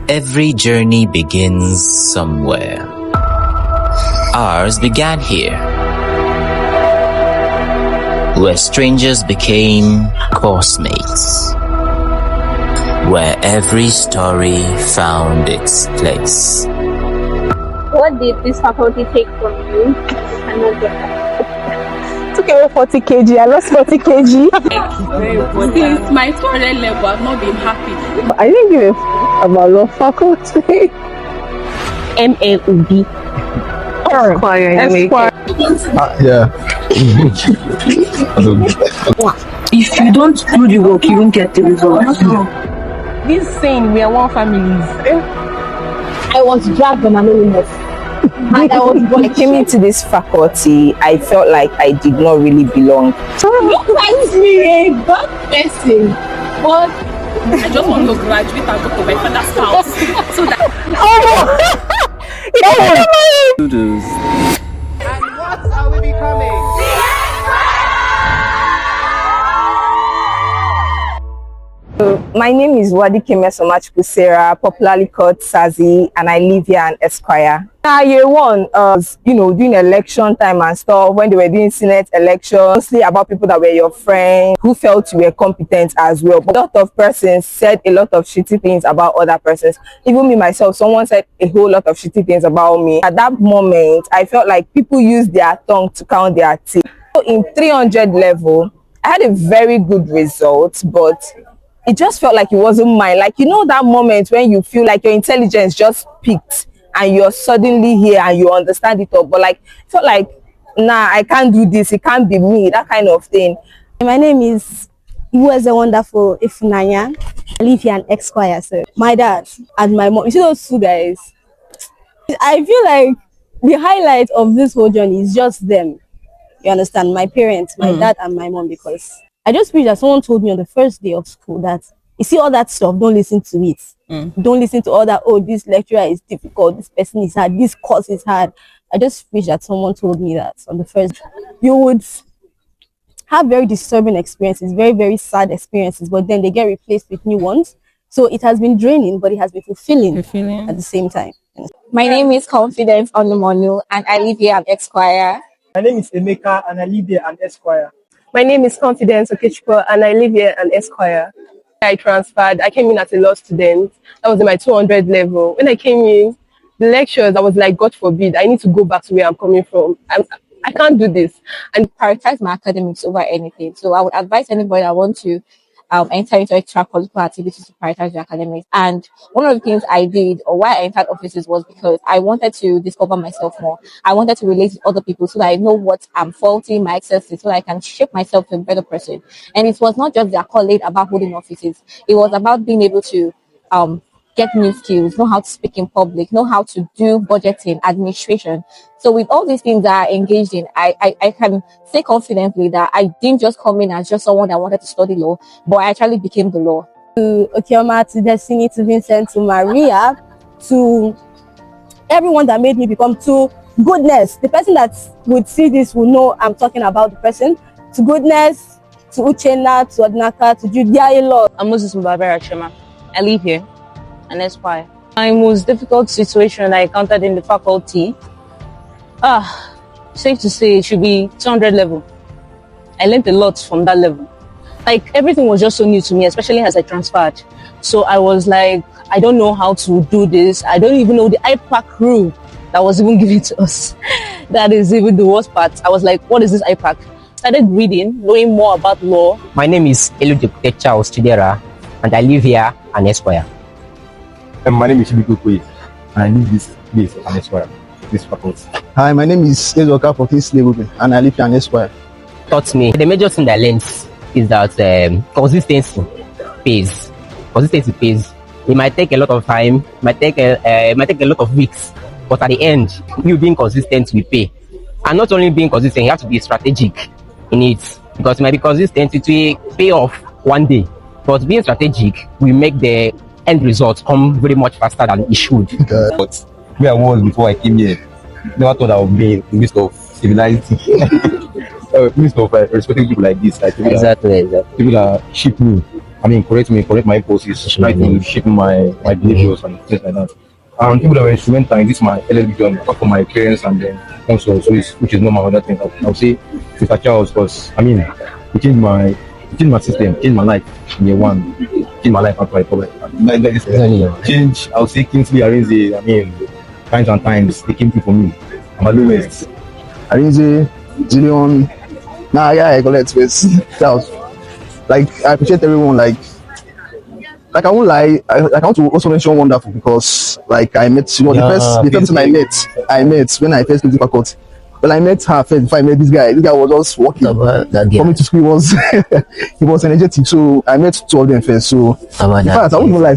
Every journey begins somewhere. Ours began here, where strangers became course mates, where every story found its place. What did this faculty take from you? I cannot get that. Took away 40 kg. I lost 40 kg. Since my current level, I've not been happy. I didn't give a about law faculty. MAUB. Esquire. Yeah. If you don't do the work, you won't get the results. This saying, we are one family. I was dragged on anonymous. And When I came into this faculty, I felt like I did not really belong. makes me a bad person. But I just want to graduate and go to my father's house. So that And what are we becoming? My name is Jibe, popularly called Sazi, and I live here in Esquire. Year one, during election time and stuff, when they were doing Senate elections, mostly about people that were your friends, who felt you were competent as well. But a lot of persons said a lot of shitty things about other persons. Even me myself, someone said a whole lot of shitty things about me. At that moment, I felt like people used their tongue to count their teeth. So in 300 level, I had a very good result, but it just felt like it wasn't mine. Like, that moment when you feel like your intelligence just peaked and you're suddenly here and you understand it all, but like, it felt like, nah, I can't do this, it can't be me, that kind of thing. My name is Wonderful Ifunanya. I live here in DXquires. So my dad and my mom, you see those two guys? I feel like the highlight of this whole journey is just them. You understand? My parents, my dad and my mom, because I just wish that someone told me on the first day of school that, you see all that stuff, don't listen to it. Don't listen to all that, oh, this lecturer is difficult, this person is hard, this course is hard. I just wish that someone told me that on the first. You would have very disturbing experiences, very, very sad experiences, but then they get replaced with new ones. So it has been draining, but it has been fulfilling at the same time. my name is Confidence Onomonu, and I live here at DXquires. My name is Emeka, and I live here at Esquire. My name is Confidence Okechukwu, and I live here in Esquire. I transferred. I came in as a law student. That was in my 200 level. When I came in, the lectures, I was like, God forbid, I need to go back to where I'm coming from. I can't do this. And prioritize my academics over anything. So I would advise anybody that want to enter into extracurricular activities to prioritize your academics. And one of the things I did, or why I entered offices, was because I wanted to discover myself more. I wanted to relate with other people so that I know what I'm faulty, my excesses, so that I can shape myself to a better person. And it was not just the accolade about holding offices. It was about being able to get new skills, know how to speak in public, know how to do budgeting, administration. So with all these things that I engaged in, I can say confidently that I didn't just come in as just someone that wanted to study law, but I actually became the law. To Chioma, to Destiny, to Vincent, to Maria, to everyone that made me become, to Goodness, the person that would see this will know I'm talking about the person, to Goodness, to Uchenna, to Adnaka, to Judia, Law. I'm Harriet Chioma. I live here and Esquire. My most difficult situation I encountered in the faculty, safe to say, it should be 200 level. I learned a lot from that level. Like, everything was just so new to me, especially as I transferred. So I was like, I don't know how to do this. I don't even know the IPAC rule that was even given to us. That is even the worst part. I was like, what is this IPAC? Started reading, knowing more about law. My name is Ebilite Kosiso, and I live here in Esquire. My name is Jibe, and I live this place in Esquire, this faculty. Hi, my name is Ezoka for King's Level, and I live here in Esquire. Taught me the major thing that I learned is that consistency pays. Consistency pays. It might take a lot of time, it might take a lot of weeks, but at the end, you being consistent will pay. And not only being consistent, you have to be strategic in it, because it might be consistent, it will pay off one day, but being strategic will make the end result come very much faster than it should. But where I was before I came here, never thought I would be in the midst of civilization, midst of respecting people like this, like people exactly. People that ship me correct my impulses, try to shape my behaviors and things like that. And people that were instrumental in this my LLB journey, apart from my parents and then also, which is normal other things. I'll say Sister Charles, because it changed my system, changed my life in year one, changed my life after I covered. Change, I'll say Kingsley Arinze, times and times they came through for me. I'm my lowest. Arinze, Zillion, I collect space. Charles. Like, I appreciate everyone. Like I won't lie. I want to also mention Wonderful because, like, I met the first person I met when I first came to faculty. Well, I met her first before I met this guy. This guy was just walking. Coming to school, he was energetic. So I met two of them first. So in fact, I won't even lie.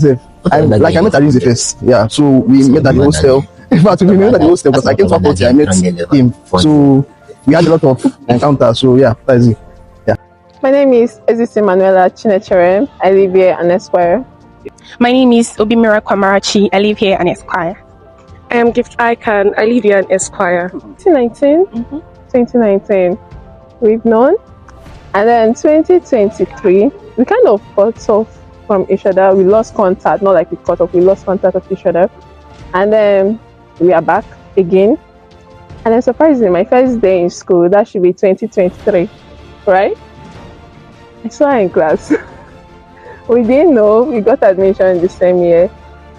I met Arinze first. Yeah. So we met at the hostel. In fact, we met at the hostel because I came to faculty. I met him. So we had a lot of encounters. So yeah, that is it. My name is Ezisi Manuela Chinechere. I live here at Esquire. My name is Obimira Kwamarachi. I live here at Esquire. I am Gift Icon. I live here at Esquire. 2019, we've known. And then 2023, we kind of cut off from each other. We lost contact, not like we cut off, we lost contact of each other. And then we are back again. And then surprisingly, my first day in school, that should be 2023, right? I saw her in class. We didn't know, we got admission the same year.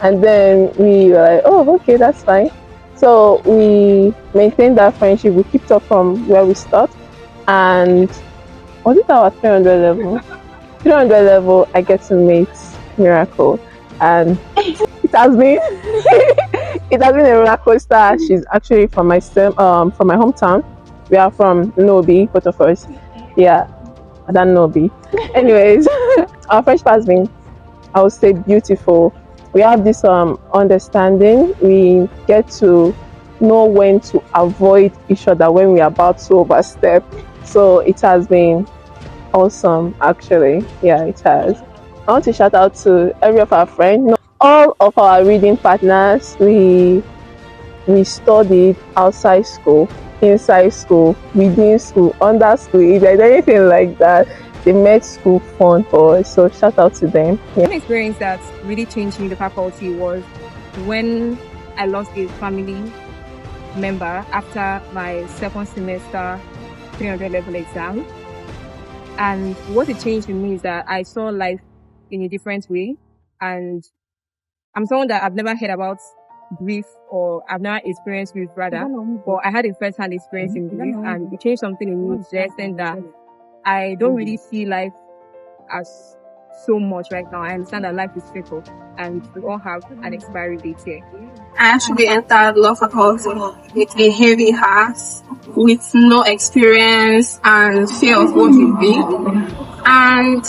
And then we were like, oh, okay, that's fine. So we maintained that friendship. We kept up from where we stopped. And was it our 300 level? 300 level, I get to meet Miracle. And it has been a roller coaster. She's actually from my hometown. We are from Nobi, both of us. Yeah. Than Nobi. Anyways, our friendship has been, I would say, beautiful. We have this understanding. We get to know when to avoid each other when we are about to overstep. So it has been awesome, actually. Yeah, it has. I want to shout out to every of our friends, all of our reading partners. We studied outside school, inside school, within school, under school. If there's anything like that, they made school fun for us. So shout out to them. Yeah. One experience that really changed me in the faculty was when I lost a family member after my second semester 300 level exam. And what it changed in me is that I saw life in a different way. And I'm someone that I've never heard about grief, or I've never experienced grief rather, but I had a first-hand experience in grief, and it changed something in me to the extent that I don't really see life as so much right now. I understand that life is fickle and we all have an expiry date here. I actually entered law faculty with a heavy heart, with no experience and fear of what will be. And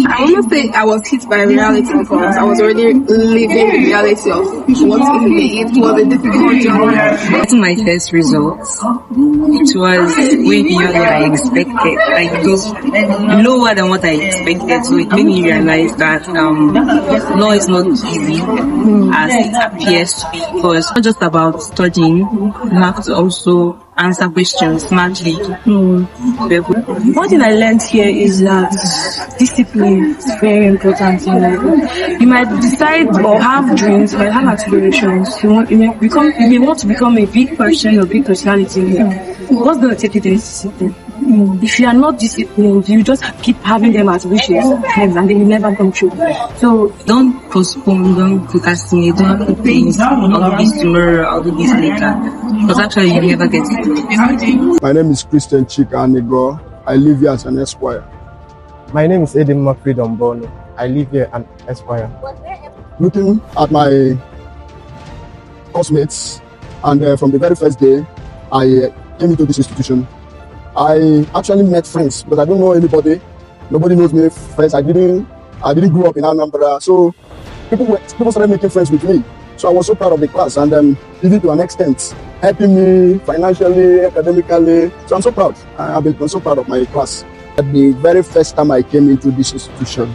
I won't say I was hit by reality, because I was already living the reality of what it be. It was a difficult journey. Getting my first results, it was way beyond what I expected. Like, it was lower than what I expected. So it made me realize that law is not easy as it appears to be, because it's not just about studying, you have to also answer questions smartly. One thing I learned here is that discipline is very important in life. You might decide or have dreams, you might have aspirations. You may want to become a big person or big personality. What's going to take you to discipline? If you are not disciplined, you just keep having them as wishes and they will never come true. So don't postpone, don't procrastinate, don't put things, I'll do this tomorrow, I'll do this later. Because actually you never get it. My name is Christian Chika Negro. I live here as an Esquire. My name is Edin Freedom Bono. I live here at Esquire. Looking at my classmates, and from the very first day I came into this institution, I actually met friends, but I don't know anybody. Nobody knows me friends. I didn't grow up in Anambra, so people started making friends with me. So I was so proud of the class, and even to an extent, helping me financially, academically. So I'm so proud. I'm so proud of my class. At the very first time I came into this institution,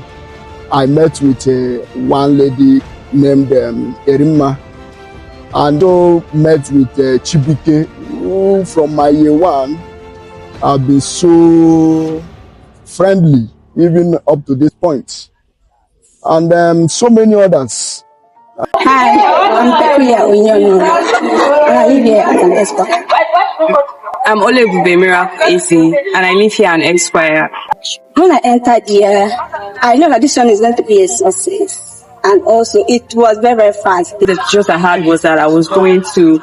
I met with one lady named Erimma, and also met with Chibike, who from my year one have been so friendly, even up to this point. and so many others. Hi, I'm Takuya Onyono. I live here at an Esquire. I'm Olebube Miracle AC, and I live here at DXquires. When I entered here, I know that this one is going to be a success. And also, it was very, very fast. The just I had was that I was going to,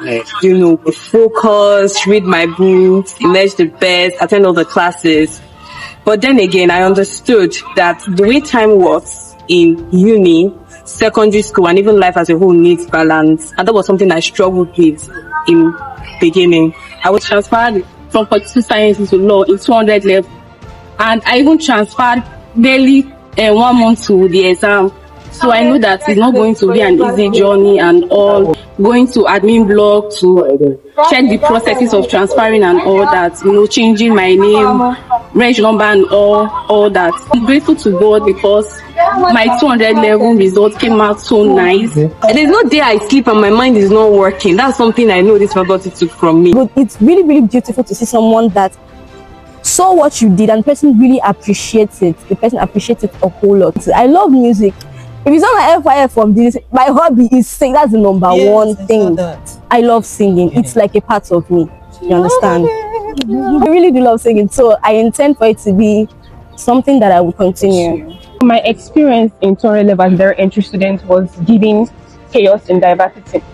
focus, read my books, emerge the best, attend all the classes. But then again, I understood that the way time works in uni, secondary school, and even life as a whole needs balance. And that was something I struggled with in beginning. I was transferred from political science into law in 200 level. And I even transferred barely 1 month to the exam. So I know that it's not going to be an easy journey and all. Going to admin block to check the processes of transferring and all that, changing my name, reg number and all that. I'm grateful to God because my 200 level results came out so nice. There's no day I sleep and my mind is not working. That's something I know this faculty took from me. But it's really, really beautiful to see someone that saw what you did and the person really appreciates it. The person appreciates it a whole lot. I love music. If it's not my FYF from this, my hobby is singing. That's the number one thing. I love singing. It's like a part of me. You understand? I really do love singing. So I intend for it to be something that I will continue. My experience in 200 level as a very entry student was giving chaos and diversity.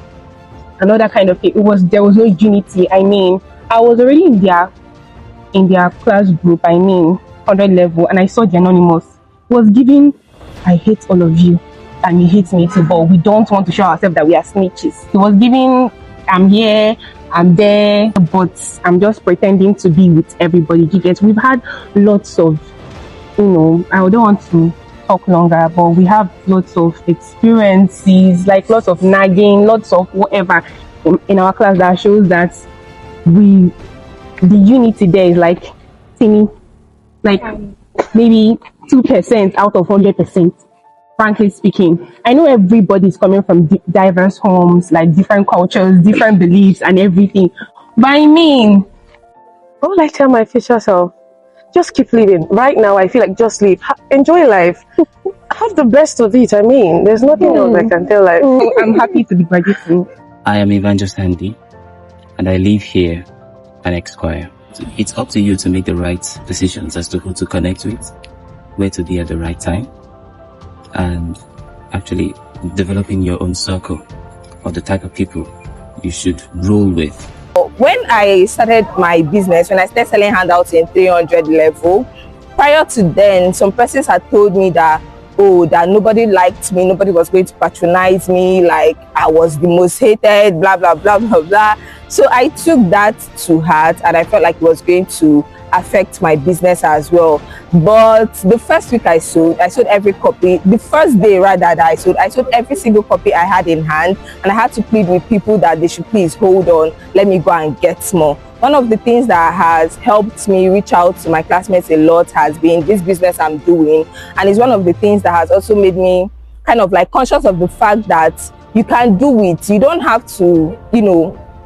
Another kind of thing. There was no unity. I mean, I was already in their class group. 100 level, and I saw the anonymous was giving. I hate all of you and you hate me too, but we don't want to show ourselves that we are snitches. He was giving, I'm here, I'm there, but I'm just pretending to be with everybody. We've had lots of, I don't want to talk longer, but we have lots of experiences, like lots of nagging, lots of whatever in our class that shows that the unity there is like teeny, like maybe 2% out of 100%, frankly speaking. I know everybody's coming from diverse homes, like different cultures, different beliefs and everything. But I would like to tell my future self, just keep living. Right now, I feel like just live. Enjoy life. Have the best of it. There's nothing else I can tell life. I'm happy to be graduating. I am Evangelsandy, and I live here at DXquires. It's up to you to make the right decisions as to who to connect with, where to be at the right time, and actually developing your own circle or the type of people you should roll with. When I started my business, when I started selling handouts in 300 level, prior to then, some persons had told me that that nobody liked me, nobody was going to patronize me, like I was the most hated, blah blah blah blah blah. So I took that to heart and I felt like it was going to affect my business as well. But the first week I sold every copy. The first day rather that I sold every single copy I had in hand, and I had to plead with people that they should please hold on, let me go and get more. One of the things that has helped me reach out to my classmates a lot has been this business I'm doing, and it's one of the things that has also made me kind of like conscious of the fact that you can do it. You don't have to,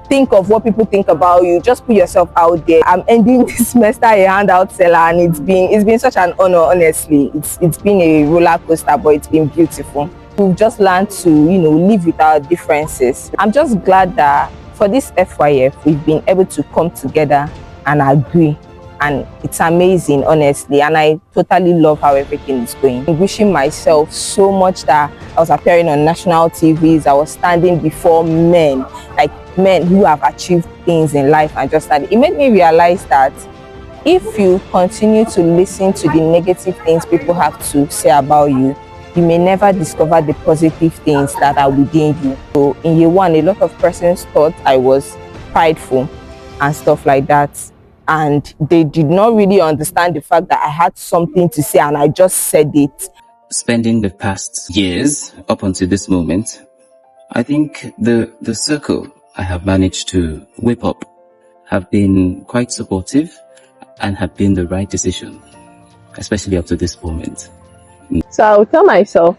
think of what people think about you. Just put yourself out there. I'm ending this semester a handout seller, and it's been such an honor. Honestly, it's been a roller coaster, but it's been beautiful. We've just learned to live with our differences. I'm just glad that for this FYF we've been able to come together and agree, and it's amazing, honestly, and I totally love how everything is going. I'm wishing myself so much that I was appearing on national TVs, I was standing before men, like men who have achieved things in life, and just that it made me realize that if you continue to listen to the negative things people have to say about you, you may never discover the positive things that are within you. So in year one, a lot of persons thought I was prideful and stuff like that, and they did not really understand the fact that I had something to say and I just said it. Spending the past years up until this moment, I think the circle I have managed to whip up have been quite supportive and have been the right decision, especially up to this moment. So I would tell myself,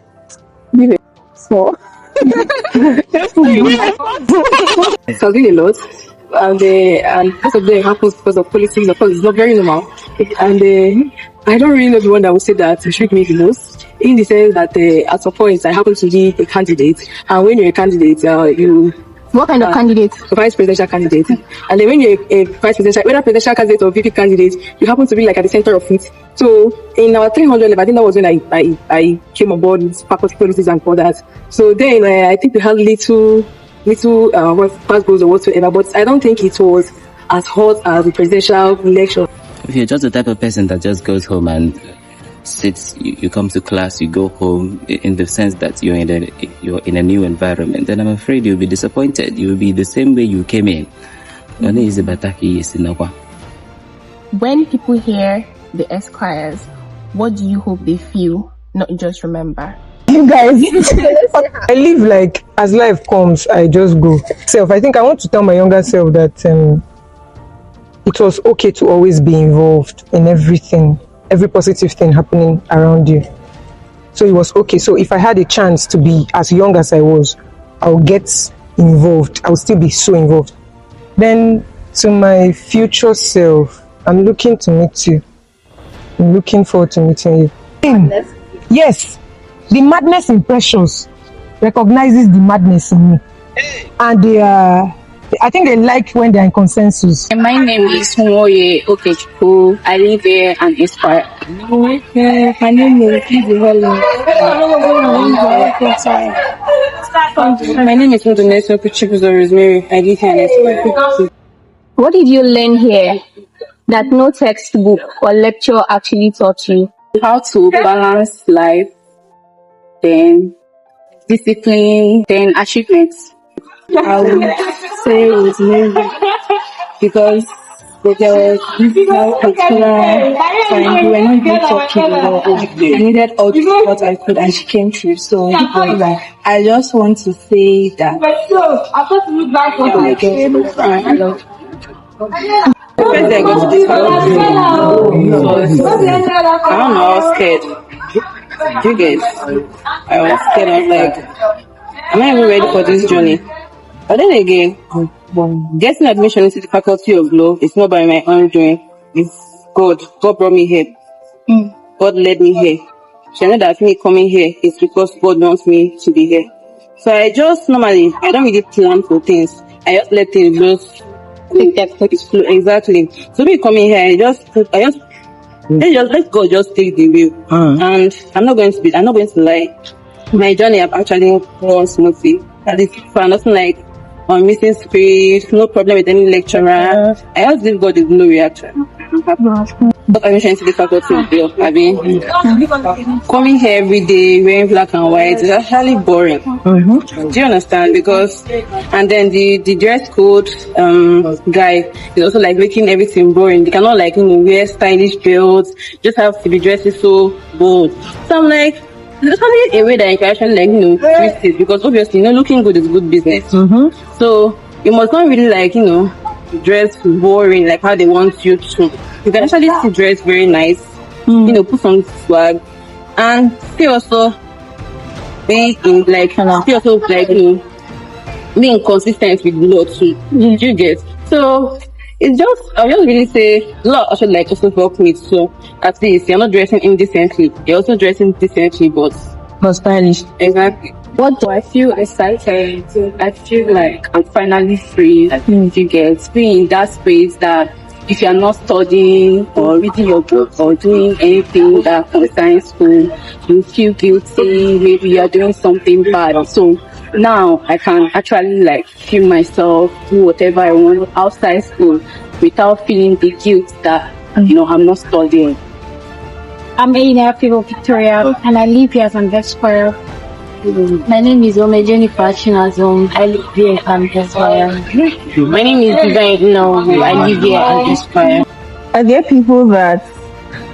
give it small. Something a lot. and most of them happens because of politics. Of course, it's not very normal. And I don't really know the one that would say that shoot me the most, in the sense that at some point I happen to be a candidate, and when you're a candidate, you. What kind of candidate? A vice presidential candidate. And then when you're a vice presidential, whether presidential candidate or VP candidate, you happen to be like at the center of it. So in our 300 level, I think that was when I came on board with faculty policies and all that. So then I think we had little past goals or whatsoever, but I don't think it was as hot as the presidential election. If you're just the type of person that just goes home and sits, you come to class, you go home, in the sense that you're in a new environment, then I'm afraid you'll be disappointed. You'll be the same way you came in. When people hear the Esquires, what do you hope they feel, not just remember? You guys, I live like as life comes, I just go. I think I want to tell my younger self that it was okay to always be involved in everything, every positive thing happening around you. So it was okay. So if I had a chance to be as young as I was, I'll get involved. I'll still be so involved. Then to my future self, I'm looking to meet you. I'm looking forward to meeting you. Yes, the madness in Precious recognizes the madness in me. And I think they like when they're in consensus. My name is Moye Okechukwu. I live here and inspire. My name is Jibe. My name is Ndife Rosemary. I live here and inspire. What did you learn here that no textbook or lecture actually taught you? How to balance life, then discipline, then achievements. I would say it was maybe because there was no particular time we were not even talking about it. I needed all what I could and she came through. So I just want to say that I love First day I got to this faculty, I don't know, I was scared. You guys, I was scared. I was like, am I even ready for this journey? But then again, getting admission into the faculty of law is not by my own doing. It's God. God brought me here. God led me here. So I know that me coming here is because God wants me to be here. So I just normally, I don't really plan for things. I just let things just take its flow. Exactly. So me coming here, I just let God just take the wheel. And I'm not going to lie. My journey have actually gone smoothly. That is fun. Nothing like missing spirit, no problem with any lecturer. I just give God the glory actually. But I'm trying to the faculty of law. I mean, coming here every day wearing black and white is actually boring. Do you understand? Because and then the dress code guy is also like making everything boring. They cannot like wear stylish belts. Just have to be dressed so bold. So I'm like, there's only a way that you can actually twist it, because obviously looking good is good business. So you must not really dress boring like how they want you to. You can actually still dress very nice, put some swag, and still also be in being consistent with law too. You get? So it's just, I'll just really say law actually also help me. So at least you're not dressing indecently, you're also dressing decently, but not stylish. Exactly. What do I feel excited? I feel like I'm finally free. You get being in that space that if you're not studying or reading your book or doing anything that concerns school, you feel guilty, maybe you're doing something bad. So now I can actually feel myself, do whatever I want outside school without feeling the guilt that I'm not studying. I'm Ebilite Victoria and I live here as an Esquire. My name is Jennifer Chinazon. I live here and Esquire. My name is Jibe. I live here and Esquire. Are there people that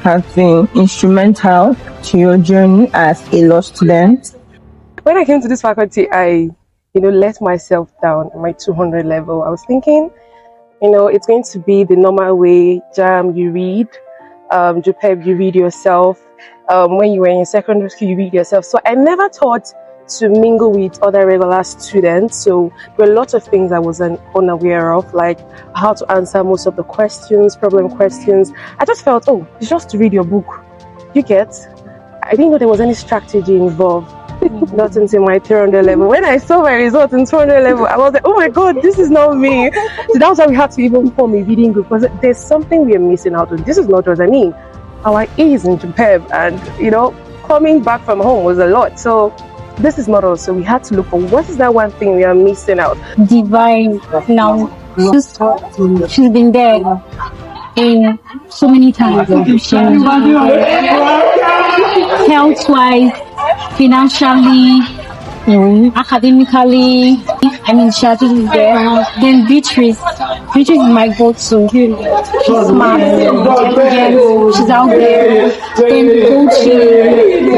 have been instrumental to your journey as a law student? When I came to this faculty, I let myself down at my 200 level. I was thinking, it's going to be the normal way. JAM, you read. JUPEB, you read yourself. When you were in secondary school, you read yourself. So I never thought to mingle with other regular students, so there were lots of things I wasn't unaware of, like how to answer most of the questions, problem questions. I just felt, oh, it's just to read your book. You get? I didn't know there was any strategy involved. Not until my 300 level. When I saw my result in 200 level, I was like, oh my god, this is not me. So that's why we had to even form a reading group, because there's something we are missing out on. This is not just, I mean, our A's in Jibe, and you know, coming back from home was a lot. So this is not us. So we had to look for what is that one thing we are missing out. Divine now. She's been there in so many times. Health-wise, financially, academically, I mean, she has been there. Then victories is my go-to. She's smart, yes, she's out there. Then coaching,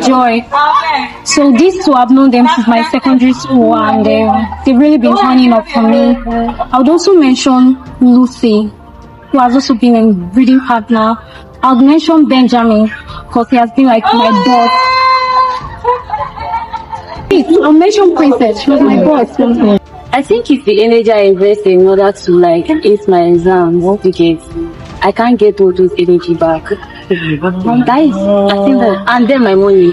Joy. So these two, I've known them since my secondary school, and they've really been turning up for me. I would also mention Lucy, who has also been a reading partner. I would mention Benjamin, because he has been like my boss. I'll mention Princess, she was my boss. I think it's the energy I invest in order to like ace my exams, because I can't get all those energy back. That is, I think that, and then my money,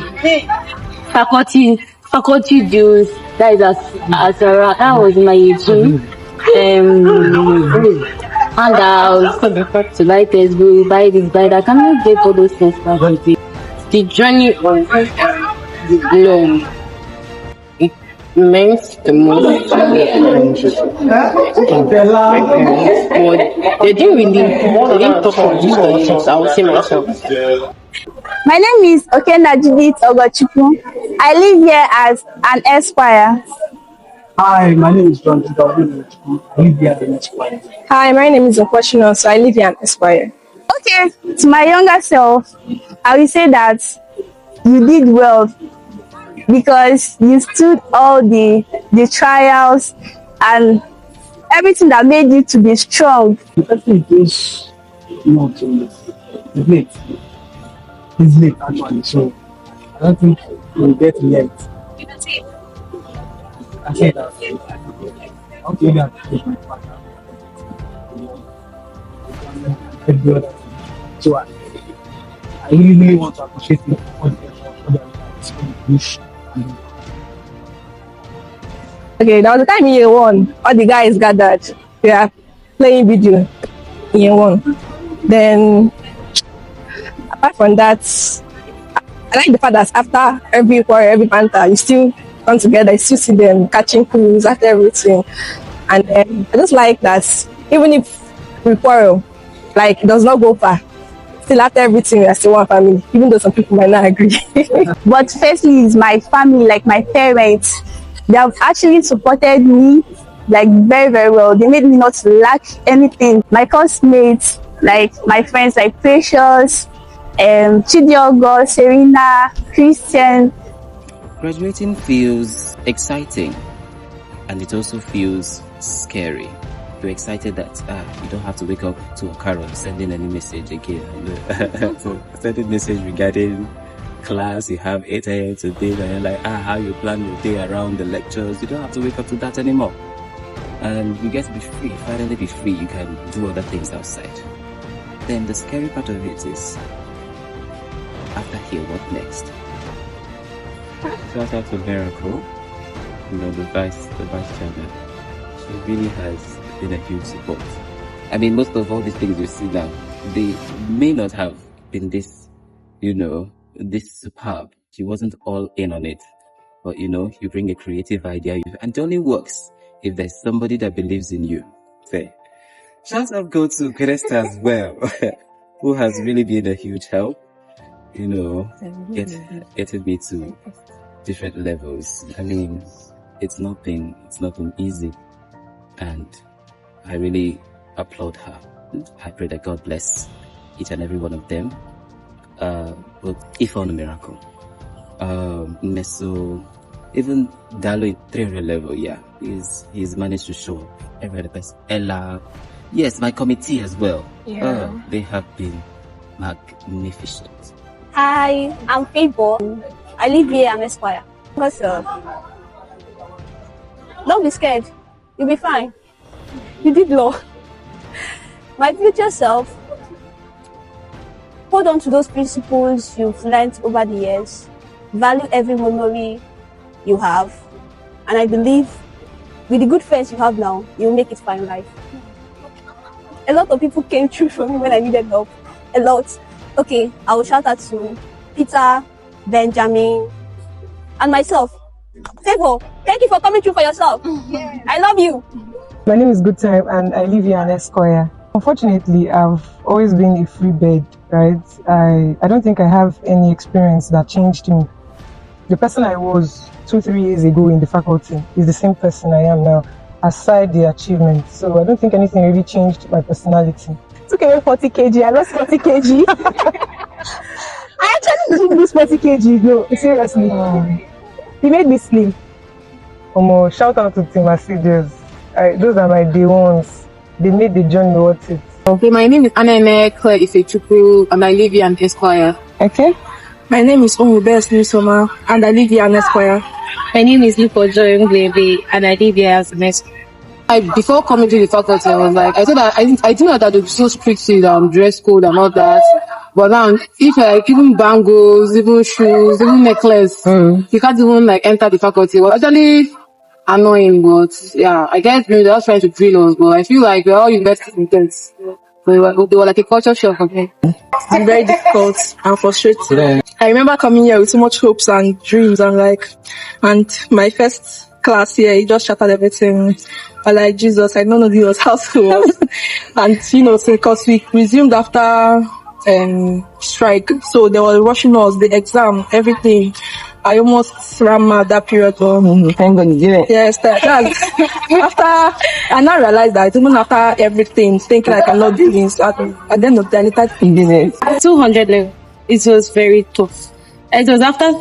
faculty dues. That is as around, that was my age. Handouts, to buy textbooks, buy this, buy that. I cannot get all those things back. The journey was long. It meant the most to me. But they didn't talk on this studies, I will say myself. My name is Jibe Ogochukwu. I live here as an Esquire. Hi, my name is John. I live here in Esquire. Hi, my name is Unforgettable, so I live here in Esquire. Okay, to my younger self, I will say that you did well because you stood all the trials and everything that made you to be strong. I think it's not it's late. It's late actually, so I don't think we'll get late. I say that. Okay, that is my partner. So I really want to appreciate you for the effort. Okay, there was a time in year one, all the guys gathered. We are playing video in year one. Then, apart from that, I like the fact that after every quarrel, every banter, you still come together, you still see them catching crews after everything. And I just like that even if we quarrel, like it does not go far. Still after everything, we are still one family, even though some people might not agree. But firstly, it's my family, like my parents. They have actually supported me like very, very well. They made me not to lack anything. My classmates, like my friends like Precious, Chidiogo, Serena, Christian. Graduating feels exciting, and it also feels scary. You're excited that you don't have to wake up to a carol sending any message again. So sending message regarding class, you have 8 a.m. today, and you're like, how you plan your day around the lectures. You don't have to wake up to that anymore. And you get to be free, finally be free. You can do other things outside. Then the scary part of it is, after here, what next? Shout out to Miracle, the vice chairman. She really has been a huge support. I mean, most of all these things you see now, they may not have been this, this superb. She wasn't all in on it. But you bring a creative idea, and it only works if there's somebody that believes in you. Say, shout out go to Cresta as well, who has really been a huge help, getting me to different levels. I mean, it's not been easy, and I really applaud her. I pray that God bless each and every one of them. But if on a miracle, Meso, even Dalo in 300 level, he's managed to show up. Every other person, Ella, yes, my committee as well. They have been magnificent. Hi, I'm Favour. I live here and Esquire. Because don't be scared. You'll be fine. You did law. My future self, hold on to those principles you've learned over the years. Value every memory you have. And I believe with the good friends you have now, you'll make it far in life. A lot of people came through for me when I needed help. A lot. Okay, I will shout out to Peter, Benjamin, and myself. Favor, thank you for coming through for yourself. I love you. My name is Good Time and I live here in Esquire. Unfortunately, I've always been a free bird, right? I don't think I have any experience that changed me. The person I was 2-3 years ago in the faculty is the same person I am now, aside the achievements. So I don't think anything really changed my personality. Took away 40 kg. I lost 40 kg. I actually didn't lose 40 kg. No, seriously. He made me slim. Shout out to Team Mercedes. Those are my day ones. They made the journey worth it. Okay, my name is Anene Claire Ifechukwu and I live here in Esquire. Okay. My name is Onwubesni Soma and I live here in Esquire. My name is Lukojo Nglebe and I live here as an Esquire. Before coming to the faculty, I was like, I thought that I didn't know that they'd be so strict with dress code and all that. But now, if even bangles, even shoes, even necklace, you can't even enter the faculty. It was actually annoying, but yeah, I guess maybe they were trying to drill us, but I feel like we're all invested in things. So they were like a culture shock for me. It's very difficult and frustrating. I remember coming here with so much hopes and dreams and my first class here, it just shattered everything. I like, Jesus, I don't know this was how it was. And because we resumed after strike, so they were rushing us, the exam, everything. I almost ran mad that period. Thank God you did it. Yes, that's after I now realized that even after everything, thinking I cannot do this, at the end of the day, I did it. 200 level, it was very tough. It was after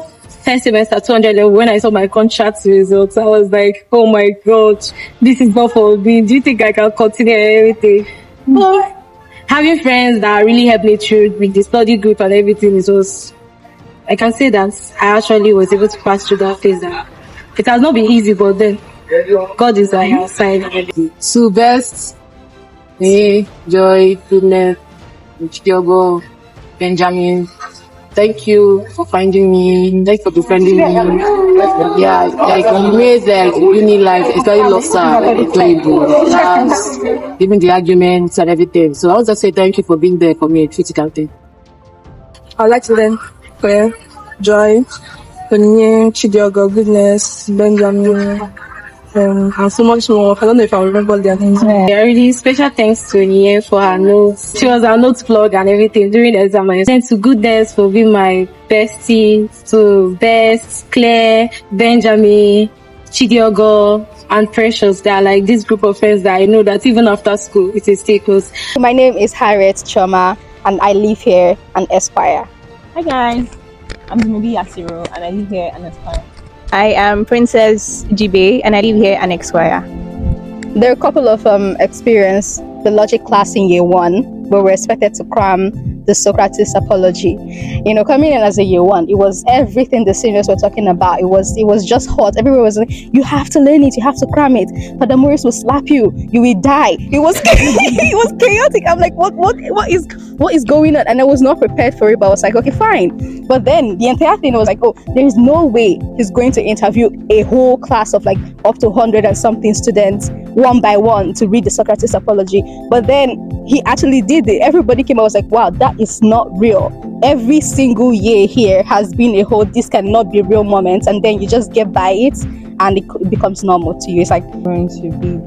first semester 200 level when I saw my contract results. I was like, oh my God, this is not for me. Do you think I can continue everything? But having friends that really helped me through with the study group and everything, I can say that I actually was able to pass through that phase. It has not been easy, but then God is on our side. Two best, me, Joy, Goodness, Chidiogo, Benjamin. Thank you for finding me. Thank you for befriending me. Yeah, you made uni life, especially LAWSA, enjoyable. Even the arguments and everything. So I want to say thank you for being there for me, physical thing. I'd like to thank Claire, Joy, Onyinye, Chidiogo, Goodness, Benjamin, and so much more. I don't know if I remember their names. Yeah, really special thanks to Onyinye for her notes. She was our notes plug and everything during the exam. Thanks to Goodness for being my bestie, to Best, Claire, Benjamin, Chidiogo, and Precious. They are like this group of friends that I know that even after school, it is still close. My name is Harriet Chioma and I live here in Esquire. Hi guys, I'm Zimubi Yasiro and I live here in Esquire. I am Princess Jibe and I live here in Esquire. There are a couple of experience the logic class in year 1 where we're expected to cram the Socrates apology. Coming in as a year 1, it was everything the seniors were talking about. It was just hot. Everywhere was like, you have to learn it, you have to cram it. Father Maurice will slap you, you will die. It was it was chaotic. I'm like, what is going on? And I was not prepared for it, but I was like, okay, fine. But then the entire thing was like, oh, there is no way he's going to interview a whole class of like up to 100 and something students one by one to read the Socrates apology. But then he actually did it. Everybody came out, was like, wow, that is not real. Every single year here has been a whole, this cannot be real moment, and then you just get by it and it becomes normal to you. It's like going to be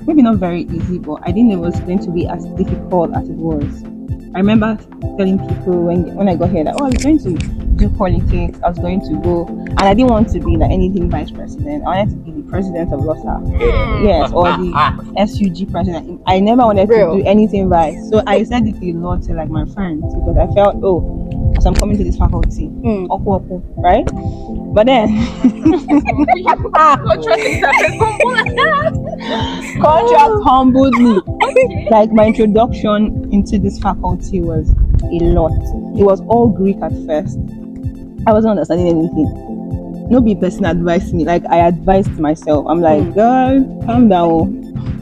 maybe not very easy, but I didn't know it was going to be as difficult as it was. I remember telling people when I got here that, I was going to do politics, I was going to go, and I didn't want to be like anything vice president. I wanted to be the president of LAWSA, yes, or the SUG president. I never wanted to do anything vice, so I said it a lot to like my friends because I felt, as I'm coming to this faculty, right? But then contract humbled me. Like my introduction into this faculty was a lot. It was all Greek at first. I wasn't understanding anything. No be person advised me. Like I advised myself. I'm like, girl, calm down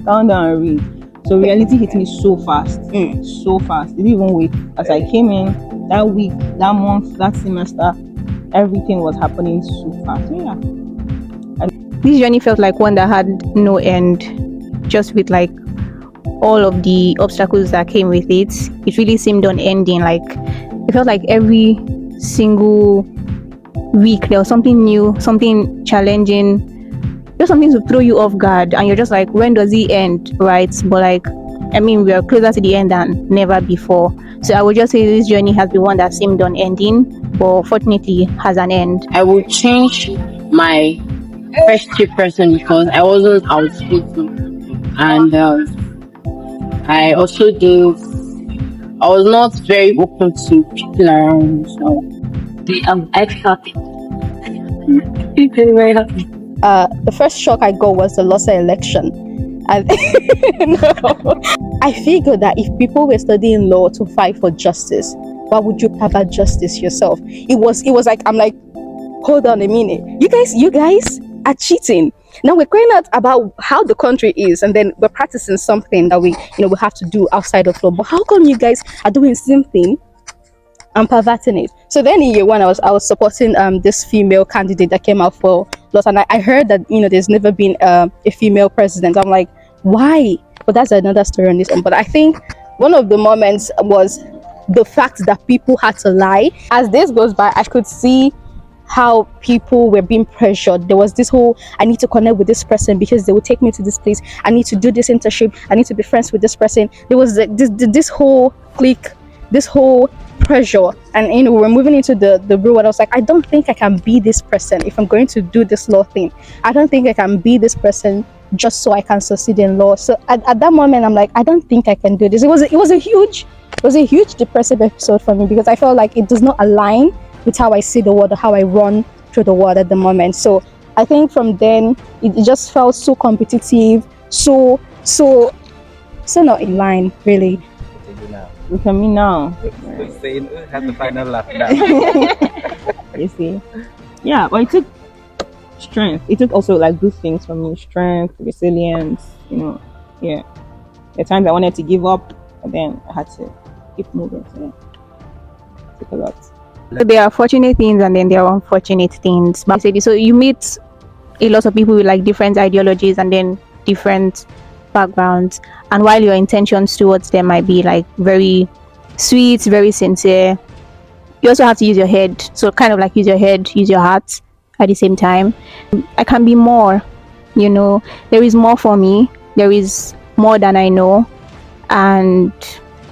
and read. So reality hit me so fast, so fast. It didn't even wait. As I came in that week, that month, that semester, everything was happening so fast. So, yeah. This journey felt like one that had no end, just with like all of the obstacles that came with it. It really seemed unending. Like it felt like every single week there was something new, something challenging, just something to throw you off guard, and you're just like, when does it end, right? But like, I mean, we are closer to the end than never before. So I would just say this journey has been one that seemed unending, but fortunately has an end. I would change my first year person because I wasn't outspoken, and I also I was not very open to people around me. So I'm happy. Very happy. The first shock I got was the LAWSA election. And I figured that if people were studying law to fight for justice, why would you cover justice yourself? It was like, I'm like, hold on a minute. You guys are cheating. Now we're crying out about how the country is, and then we're practicing something that we have to do outside of law. But how come you guys are doing the same thing and perverting it? So then in year one, I was supporting this female candidate that came out for LAWSA, and I heard that there's never been a female president. I'm like, why? But that's another story on this one. But I think one of the moments was the fact that people had to lie. As this goes by, I could see how people were being pressured. There was this whole, I need to connect with this person because they will take me to this place. I need to do this internship. I need to be friends with this person. There was this whole clique, this whole pressure, and we're moving into the room, and I was like, I don't think I can be this person if I'm going to do this law thing. I don't think I can be this person just so I can succeed in law. So at that moment, I'm like, I don't think I can do this. It was a huge depressive episode for me because I felt like it does not align with how I see the world or how I run through the world at the moment. So I think from then it just felt so competitive, so not in line, really. Look at me now. Saying have the final laugh now. You see? Yeah, but it took strength. It took also like good things from me, strength, resilience, Yeah. There are times I wanted to give up, but then I had to keep moving. So yeah, it took a lot. So there are fortunate things and then there are unfortunate things. But so you meet a lot of people with like different ideologies and then different backgrounds, and while your intentions towards them might be like very sweet, very sincere, you also have to use your head. So kind of like use your head, use your heart at the same time. I can be more, there is more for me, there is more than I know, and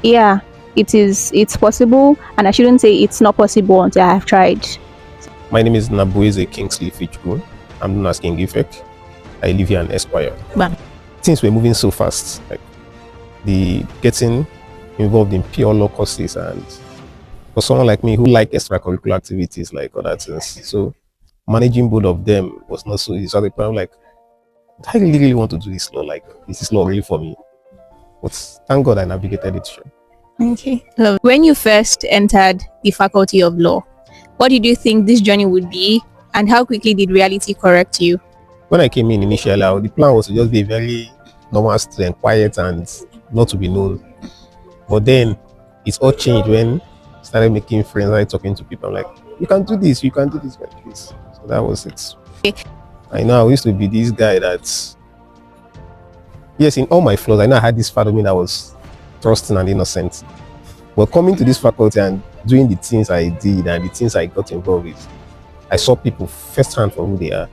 yeah, it's possible, and I shouldn't say it's not possible until I have tried. My name is Nabueze Kingsley Fichku. I'm known as King Ndife. I live here in Esquire. Things were moving so fast, like the getting involved in pure law courses, and for someone like me who like extracurricular activities like other things, so managing both of them was not so easy. So I'm like, do I really want to do this law? Like, is this law really for me? But thank God I navigated it. Okay. When you first entered the Faculty of Law, what did you think this journey would be, and how quickly did reality correct you? When I came in initially, the plan was to just be a very normal student, quiet and not to be known. But then it's all changed when I started making friends, started talking to people. I'm like, you can do this, you can do this, you can do this. So that was it. I know I used to be this guy that, yes, in all my flaws, I know I had this part of me that was trusting and innocent. But coming to this faculty and doing the things I did and the things I got involved with, I saw people firsthand for who they are.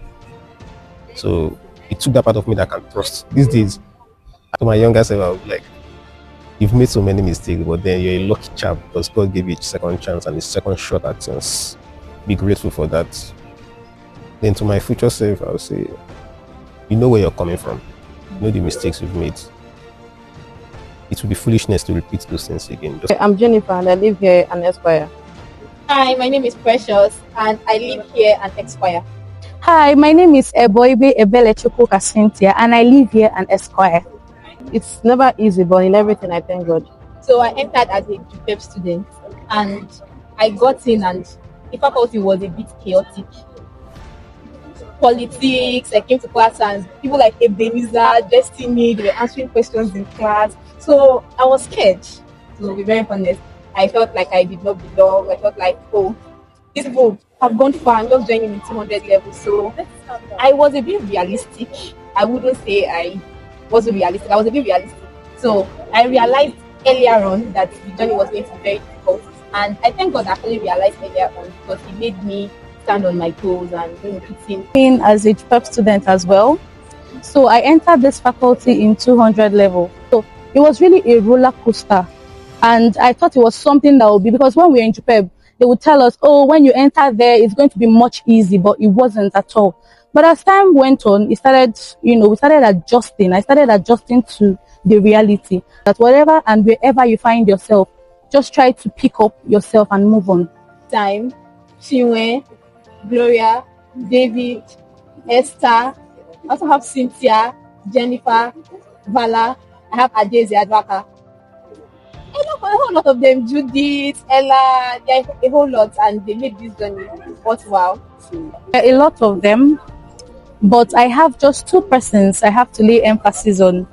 So it took that part of me that I can trust. These days, to my younger self, I was like, you've made so many mistakes, but then you're a lucky chap because God gave you a second chance and a second shot at things. Be grateful for that. Then to my future self, I would say, you know where you're coming from. You know the mistakes you've made. It would be foolishness to repeat those things again. I'm Jennifer and I live here in Esquire. Hi, my name is Precious and I live here at Esquire. Hi, my name is Ebilite Kosiso and I live here in Esquire. It's never easy, but in everything I thank God. So I entered as a Jibe student and I got in and the faculty was a bit chaotic. Politics, I came to class and people like Ebenezer, Destiny, they were answering questions in class. So I was scared, to be very honest. I felt like I did not belong. I felt like, oh, these people have gone far. I'm just joining in 200 level. So I was a bit realistic. I wouldn't say I wasn't realistic. I was a bit realistic. So I realized earlier on that the journey was going to be very difficult. And I thank God I actually realized earlier on because it made me stand on my toes and fit in. As a prep student as well. So I entered this faculty in 200 level. So it was really a roller coaster. And I thought it was something that would be, because when we were in Jibe, they would tell us, oh, when you enter there, it's going to be much easy, but it wasn't at all. But as time went on, it started, we started adjusting. I started adjusting to the reality that whatever and wherever you find yourself, just try to pick up yourself and move on. Time, Chinwe, Gloria, David, Esther, I also have Cynthia, Jennifer, Vala, I have Adeze Adwaka. A whole lot of them, Judith, Ella, there are a whole lot, and they made this journey worthwhile. A lot of them, but I have just two persons I have to lay emphasis on,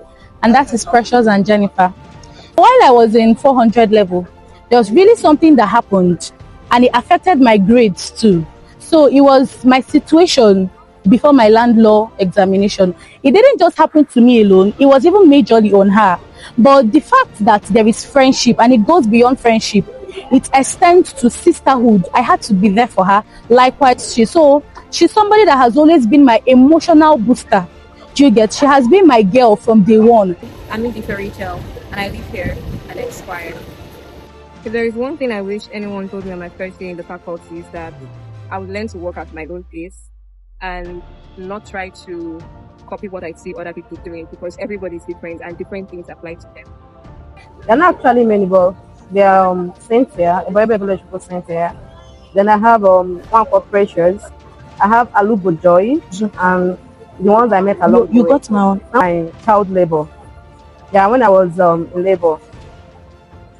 and that is Precious and Jennifer. While I was in 400 level, there was really something that happened, and it affected my grades too. So it was my situation before my land law examination. It didn't just happen to me alone, it was even majorly on her. But the fact that there is friendship, and it goes beyond friendship, it extends to sisterhood. I had to be there for her. Likewise, she's somebody that has always been my emotional booster. Do you get? She has been my girl from day one. I'm Ndife Rachel, and I live here at DXquires. If there is one thing I wish anyone told me on my first day in the faculty is that I would learn to work at my own pace and not try to copy what I see other people doing, because everybody is different and different things apply to them. They're not actually many, but they are Cynthia, a Cynthia. Then I have one for Precious. I have Alubo Joy, and the ones I met along You got my child labor. Yeah, when I was in labor.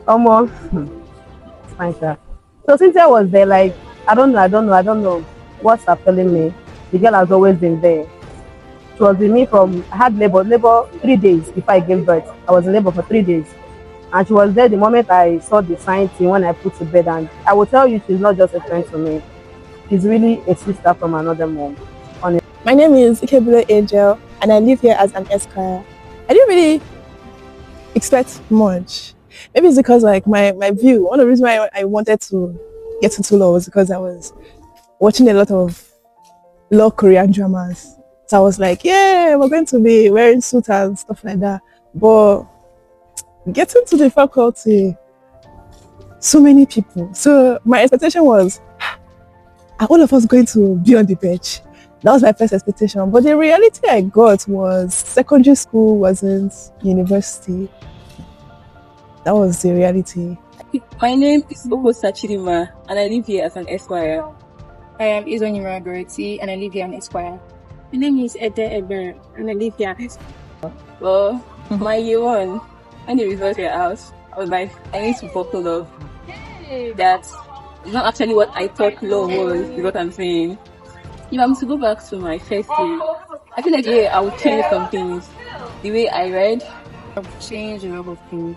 Almost. It's fine, sir. So Cynthia was there, like, I don't know what's telling me. The girl has always been there. She was with me I had labor 3 days before I gave birth. I was in labor for 3 days. And she was there the moment I saw the sign thing when I put to bed. And I will tell you, she's not just a friend to me. She's really a sister from another mom. My name is Ebilite Angel, and I live here as an Esquire. I didn't really expect much. Maybe it's because like my view, one of the reasons why I wanted to get into law was because I was watching a lot of law Korean dramas. So I was like, yeah, we're going to be wearing suits and stuff like that. But getting to the faculty, so many people. So my expectation was, are all of us going to be on the bench? That was my first expectation. But the reality I got was secondary school wasn't university. That was the reality. My name is LAWSA Chidima, and I live here as an Esquire. I am Izonimura Goreti, and I live here as an Esquire. My name is Ede Eber, and I live here as Esquire. Well, my year one, when the results were out, I was like, I need to buckle up. That's not actually what I thought law was, is what I'm saying. If I'm to go back to my first year, I feel like I would change some things. The way I read, I would change a lot of things.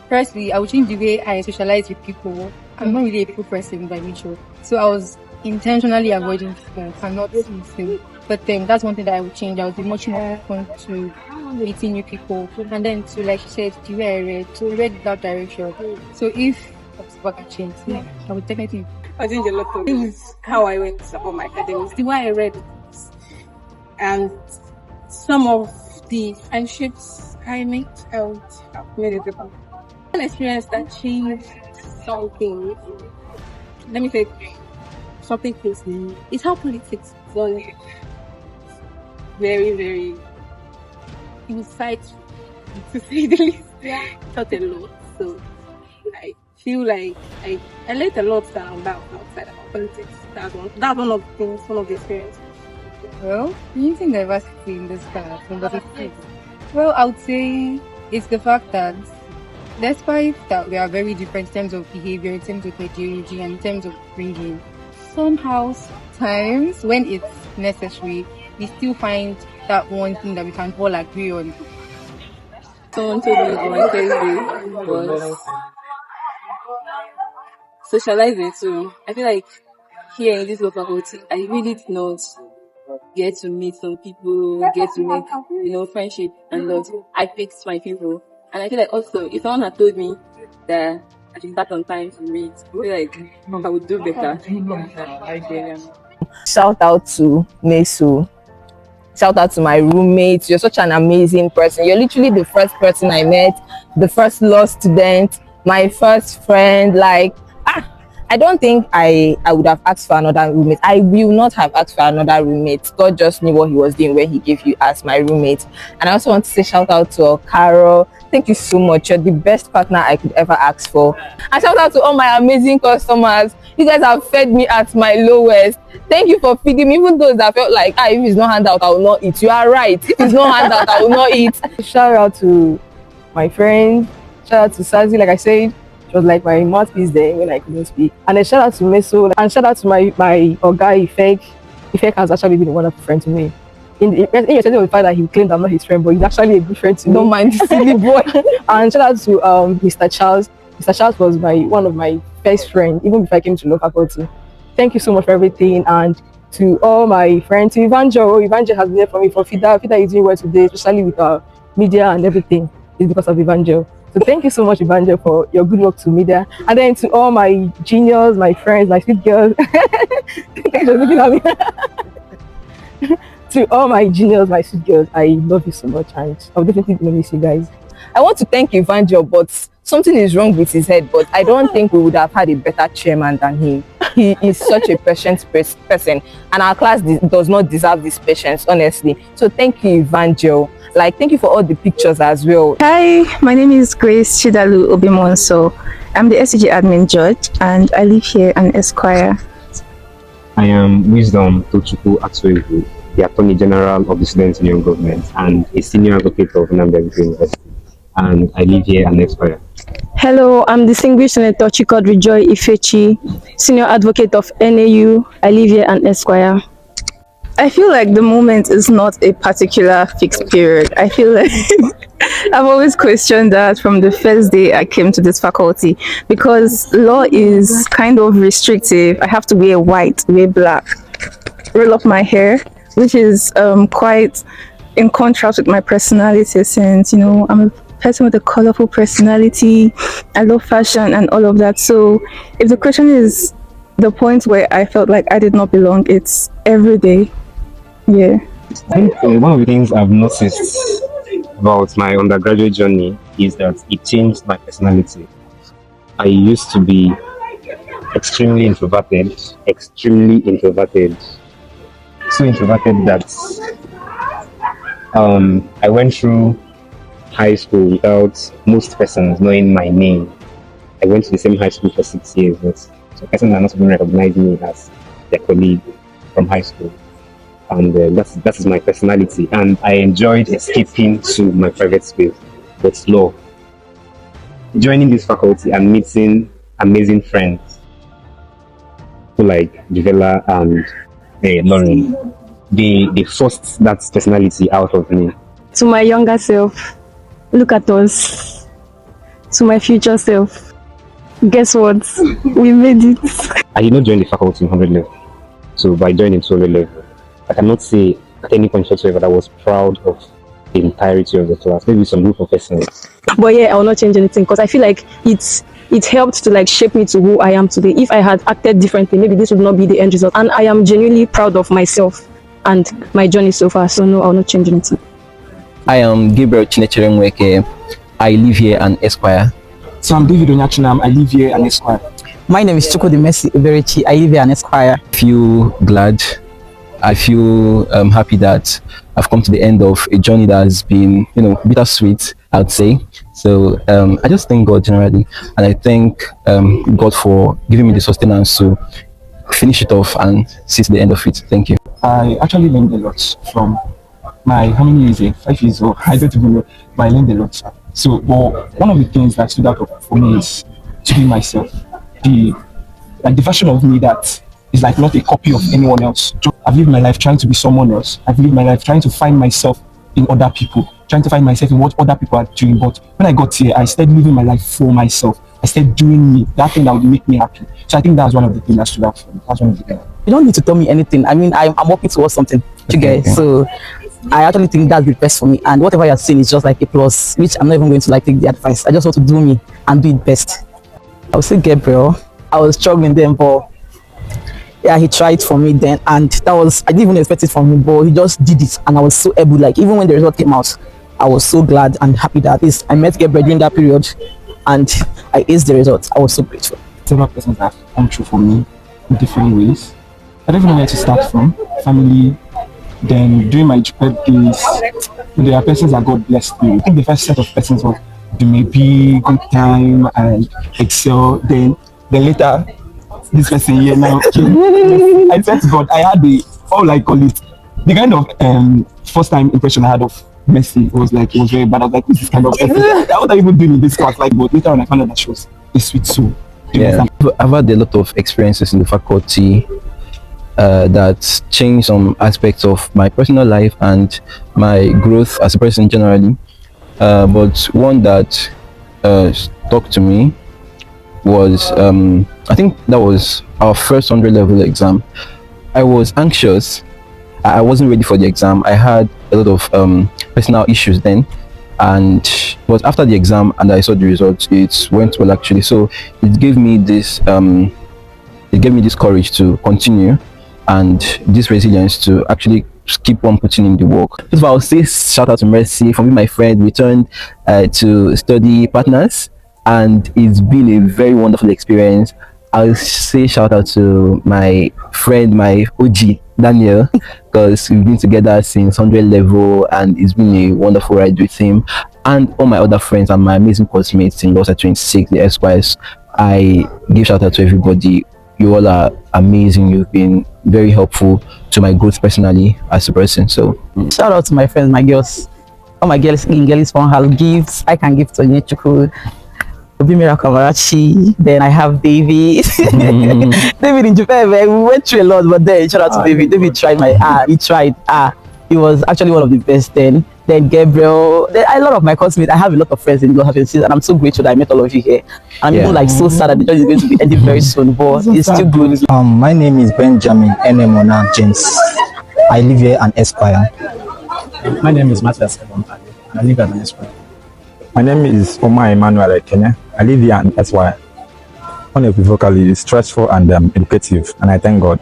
Firstly, I would change the way I socialize with people. I'm not really a people person by nature, so I was intentionally avoiding people and not listening. But that's one thing that I would change. I would be much more open to meeting new people, and then to, like you said, the way I read without direction. So if I was back and change, I would definitely. I think a lot of things, how I went about my academics, the way I read, and some of the friendships I made, I would have made it different. One experience that changed something, let me say something close to me, is how politics is done. Very, very insightful, to say the least. Yeah. Taught a lot. So I feel like I learned a lot outside about politics. That's one of the things, one of the experiences. Well, using diversity in this class, well, I would say it's the fact that despite that we are very different in terms of behavior, in terms of ideology, and in terms of bringing, somehow, times when it's necessary, we still find that one thing that we can all agree on. Someone told me on Thursday was socializing too. I feel like here in this law faculty, I really did not get to meet some people, get to make, friendship and lot. I picked my people. And I feel like also, if someone had told me that I should start on time to meet, I feel like I would do better. Shout out to Mesu. Shout out to my roommates. You're such an amazing person. You're literally the first person I met, the first law student, my first friend. I don't think I would have asked for another roommate. I will not have asked for another roommate. God just knew what he was doing when he gave you as my roommate. And I also want to say shout out to Carol. Thank you so much. You're the best partner I could ever ask for. And shout out to all my amazing customers. You guys have fed me at my lowest. Thank you for feeding me, even those that felt like, if it's not handout, I will not eat. You are right. If it's not handout, I will not eat. Shout out to my friend. Shout out to Sazi, like I said. It was like my mouthpiece there when I couldn't speak. And then shout out to Meso, and shout out to my Oga Ifek. Ifek has actually been a wonderful friend to me. In your setting of the fact that he claimed I'm not his friend, but he's actually a good friend to me. Don't mind this silly boy. And shout out to Mr. Charles. Mr. Charles was one of my best friends, even before I came to law faculty. Thank you so much for everything. And to all my friends, to Evangel has been there for me for FIDA. FIDA is doing well today, especially with our media and everything. It's because of Evangel. So thank you so much, Evangel, for your good work to media. And then to all my juniors, my friends, my sweet girls. Thanks for looking at me. To all my juniors, my sweet girls, I love you so much, and I'll definitely miss you guys. I want to thank Evangel, but something is wrong with his head, but I don't think we would have had a better chairman than him. He is such a patient person, and our class does not deserve this patience, honestly. So thank you, Evangel. Thank you for all the pictures as well. Hi, my name is Grace Chidalu Obimonso. I'm the SCG admin judge, and I live here in Esquire. I am Wisdom Tochukwu Atsuevu, the Attorney General of the Student Union Government and a Senior Advocate of Ndife University, and I live here in Esquire. Hello, I'm distinguished Senator Chikodri Joy Ifechi, Senior Advocate of NAU. I live here in Esquire. I feel like the moment is not a particular fixed period. I feel like I've always questioned that from the first day I came to this faculty, because law is kind of restrictive. I have to wear white, wear black, roll up my hair, which is quite in contrast with my personality, since I'm a person with a colorful personality. I love fashion and all of that. So if the question is the point where I felt like I did not belong, it's every day. Yeah. I think one of the things I've noticed about my undergraduate journey is that it changed my personality. I used to be extremely introverted. So introverted that I went through high school without most persons knowing my name. I went to the same high school for 6 years, but so persons are not even recognize me as their colleague from high school. And that is my personality, and I enjoyed escaping to my private space. But law, joining this faculty and meeting amazing friends who like Juvela and Lauren, they forced that personality out of me. To my younger self, look at us. To my future self, guess what? We made it. I did not join the faculty in 100 level, so by joining 200 level, I cannot say at any point whatsoever that I was proud of the entirety of the class. Maybe some group of persons. But yeah, I will not change anything, because I feel like it helped to shape me to who I am today. If I had acted differently, maybe this would not be the end result. And I am genuinely proud of myself and my journey so far. So no, I will not change anything. I am Gabriel Chinecheremweke. I live here in Esquire. So I'm David Onyachinam. I live here in Esquire. My name is Chukwudimesi Eberechi. I live here in Esquire. I feel glad. I feel happy that I've come to the end of a journey that has been, bittersweet, I would say. So I just thank God generally, and I thank God for giving me the sustenance to finish it off and see to the end of it. Thank you. I actually learned a lot from my, how many years? 5 years old. I don't even know, but I learned a lot. So, but one of the things that stood out for me is to be myself. The version of me that is like not a copy of anyone else. I've lived my life trying to be someone else. I've lived my life trying to find myself in other people, trying to find myself in what other people are doing. But when I got here, I started living my life for myself. I started doing me, that thing that would make me happy. So I think that's one of the things that stood out for me. That's one of the things. You don't need to tell me anything. I mean, I'm working towards something, you guys. So I actually think that's the best for me. And whatever you're saying is just like a plus, which I'm not even going to like take the advice. I just want to do me and do it best. I would say Gabriel. I was struggling then, but yeah, he tried for me then, and that was, I didn't even expect it from him, but he just did it, and I was so able. Like, even when the result came out, I was so glad and happy that at least I met Gabriel during that period, and I aced the result. I was so grateful. Several persons have come true for me in different ways. I don't even know where to start from. Family, then during my Jibe days, there are persons that God blessed me. I think the first set of persons was the maybe good time and excel. Then later, this person here now came. I said to God, I had the, how will I call it, the kind of first time impression I had of Messi was like, it was very bad. I was like, this is kind of person. What are you even doing in this class? Like, but later on I found out that she was a sweet soul. Yeah, I've had a lot of experiences in the faculty that changed some aspects of my personal life and my growth as a person generally. But one that stuck to me was, I think that was our first 100 level exam. I was anxious. I wasn't ready for the exam. I had a lot of personal issues then, and it was after the exam and I saw the results, it went well actually. So it gave me this courage to continue and this resilience to actually keep on putting in the work. First of all, I'll say shout out to Mercy for being my friend. We turned to study partners, and it's been a very wonderful experience. I'll say shout out to my friend, my OG Daniel, because we've been together since 100 level and it's been a wonderful ride with him, and all my other friends and my amazing classmates in LAWSA'26, the DXquires. I give shout out to everybody. You all are amazing. You've been very helpful to my growth personally as a person. So shout out to my friends, my girls, all my girls in girls from have gifts. I can give to Nyechukwu, Obimira Kamarachi, then I have David. David in Japan, we went through a lot, but then shout out to David. David tried he was actually one of the best then. Then Gabriel, then a lot of my classmates. I have a lot of friends in LAWSA'26, and I'm so grateful that I met all of you here. And I'm even like so sad that the journey is going to be ending very soon, but it's still good. My name is Benjamin Enemona James. I live here at Esquire. My name is Matthias and I live at Esquire. My name is Omar Emmanuel Ekene. I live here at Esquire. Unequivocally, it's stressful and educative, and I thank God.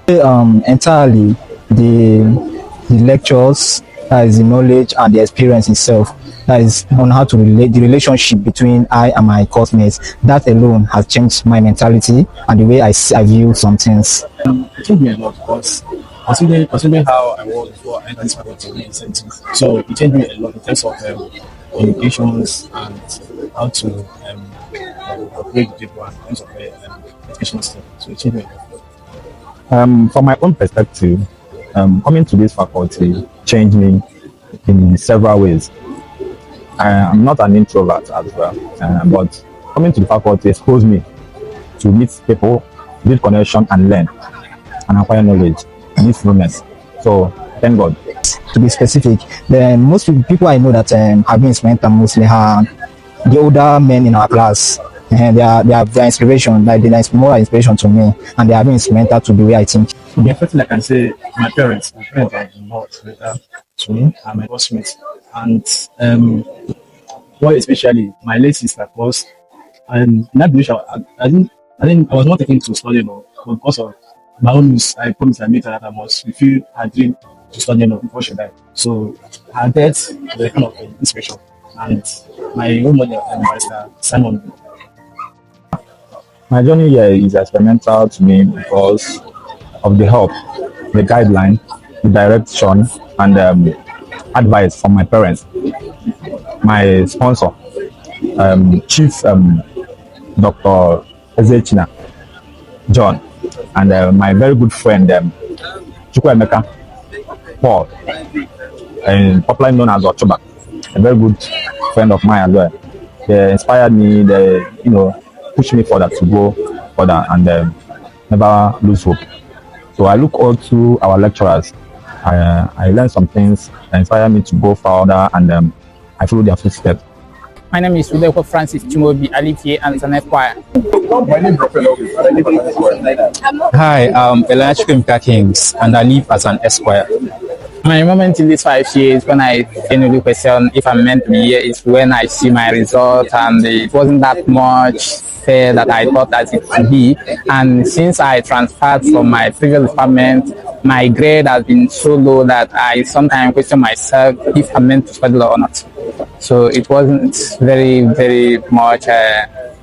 Entirely the lectures, that is the knowledge and the experience itself, that is on how to relate, the relationship between I and my classmates, that alone has changed my mentality and the way I view some things. It changed me a lot because considering how I was before I entered this faculty, so it changed me a lot in terms of communications and how to operate with people and in terms of educational stuff. So it changed me a lot. From my own perspective, coming to this faculty changed me in several ways. I'm not an introvert as well, but coming to the faculty exposed me to meet people, build connection, and learn and acquire knowledge and usefulness. So thank God. To be specific, the most people I know that have been instrumental mostly are the older men in our class. And they are their inspiration, like they are more inspiration to me, and they have been instrumental to the way I think. The first thing I can say, my parents are more instrumental to me and my classmates, and more especially my late sister, because in that position I was not taking to study law, but because of my own news, I promised I made her that I must fulfill her dream to study law before she died. So her death was a kind of inspiration, and my role model Mr. Simon. My journey here is experimental to me because of the help, the guideline, the direction, and advice from my parents, my sponsor, Chief Dr. Ezechina John, and my very good friend Chukwuemeka Paul, and popularly known as Ochoba, a very good friend of mine as well. they inspired me. They, pushed me further to go further and never lose hope. So I look all to our lecturers. I learned some things that inspired me to go further, and I follow their footsteps. My name is Jibe Francis Chimobi. I live here as an Esquire. My name is Hi, I'm Ebilite Kosiso, and I live as an Esquire. My moment in these 5 years when I genuinely question if I'm meant to be here is when I see my result, and it wasn't that much fair that I thought that it would be. And since I transferred from my previous department, my grade has been so low that I sometimes question myself if I'm meant to study law or not. So it wasn't very, very much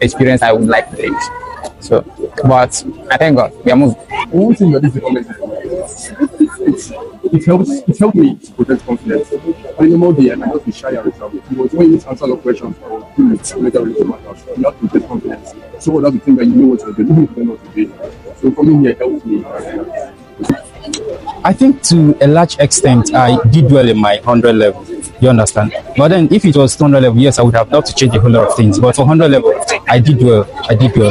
experience I would like to take. So, but I thank God, we are moving. One thing that is the comment, it helped me to protect confidence. When the more day, I might not be shy and reserved. But when you need to answer the questions or later matters, you have to protect confidence. So that's the thing that you know what to do, even if you don't know what to do. So for me, it helped me. I think to a large extent, I did well in my 100 level. You understand? But then if it was 200 level, yes, I would have loved to change a whole lot of things. But for 100 level, I did well.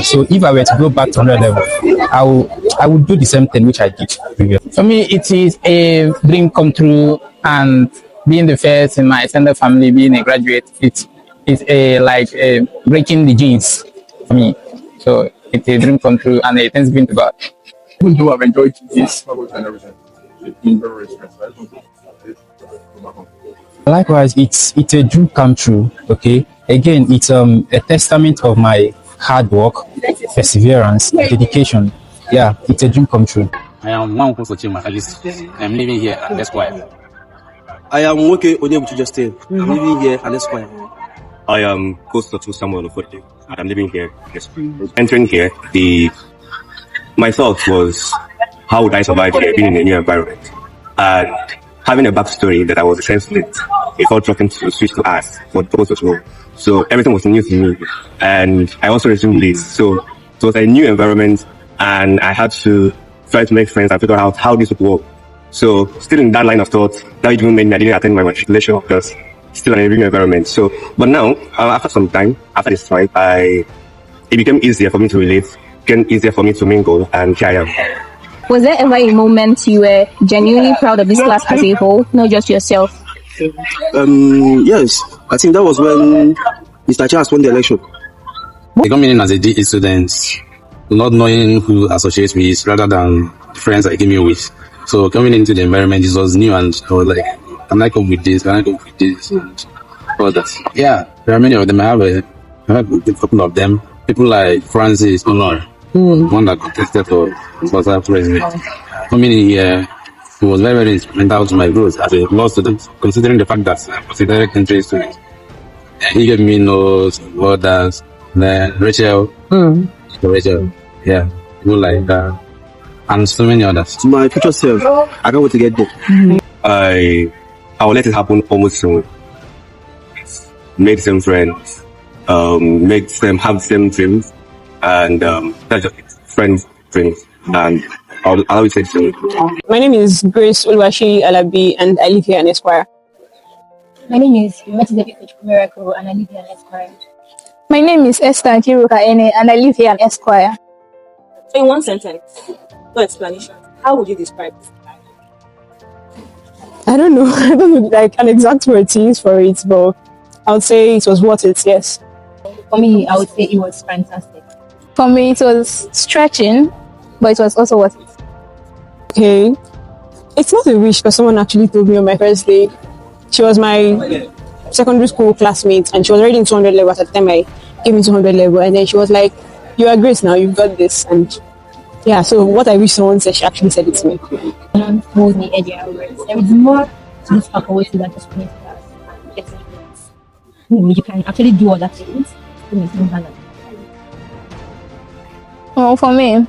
So if I were to go back to 100 level, I would do the same thing which I did previously. For me, it is a dream come true, and being the first in my extended family, being a graduate, it's a breaking the genes for me. So it's a dream come true, and a thanksgiving to God. Even though I've enjoyed this faculty and everything, it's been very stressful. Likewise, it's a dream come true. Okay, again, it's a testament of my hard work, perseverance, dedication. Yeah, it's a dream come true. I am one for Chioma. I'm living here at Esquire. I am Odebuchi Justin. I'm living here at Esquire. I am Kosto Samuel Offoh, and I'm living here. Entering here, my thought was, how would I survive here, being in a new environment? And having a backstory that I was a senseless, before dropping to switch to arts for the purpose of role. So everything was new to me. And I also resumed this. So it was a new environment, and I had to try to make friends and figure out how this would work. So still in that line of thought, that even made me I didn't attend my matriculation because still in a new environment. So, but now, after some time, after this time, it became easier for me to relate, became easier for me to mingle, and here I am. Was there ever a moment you were genuinely proud of this class as a whole, not just yourself? Yes, I think that was when Mr. Charles won the election. Coming in as a DE student, not knowing who associates with rather than friends I came in with. So coming into the environment, it was new, and I was like, can I come with this? Can I come with this? And all that. Yeah, there are many of them. I have a couple of them. People like Francis Honor, one that contested for president. Coming in here, it was very, very instrumental to my growth as a law student, considering the fact that I was a direct entry student. He gave me notes, orders, then Rachel, yeah, people like that, and so many others. To my future self, I can't wait to get there. I will let it happen almost soon. Make some friends, make them have the same dreams, and that's just it. Friends, dreams, and I'll always say so. My name is Grace Oluwashi Alabi, and I live here in Esquire. My name is Miracle, and I live here in Esquire. My name is Esther Kiruka Ene, and I live here in Esquire. So in one sentence, no explanation, how would you describe this? I don't know. I don't know like an exact word to use for it, but I would say it was worth it, yes. For me, I would say it was fantastic. For me, it was stretching, but it was also worth it. Okay. It's not a wish, because someone actually told me on my first day. She was my secondary school classmate, and she was already in 200 level at the time I came in 200 level, and then she was like, you are great now, you've got this. And yeah, so what I wish someone said, she actually said it to me. Someone told me earlier, there is more to this faculty than just going to class and getting grades. You can actually do other things to maintain balance. Well, for me,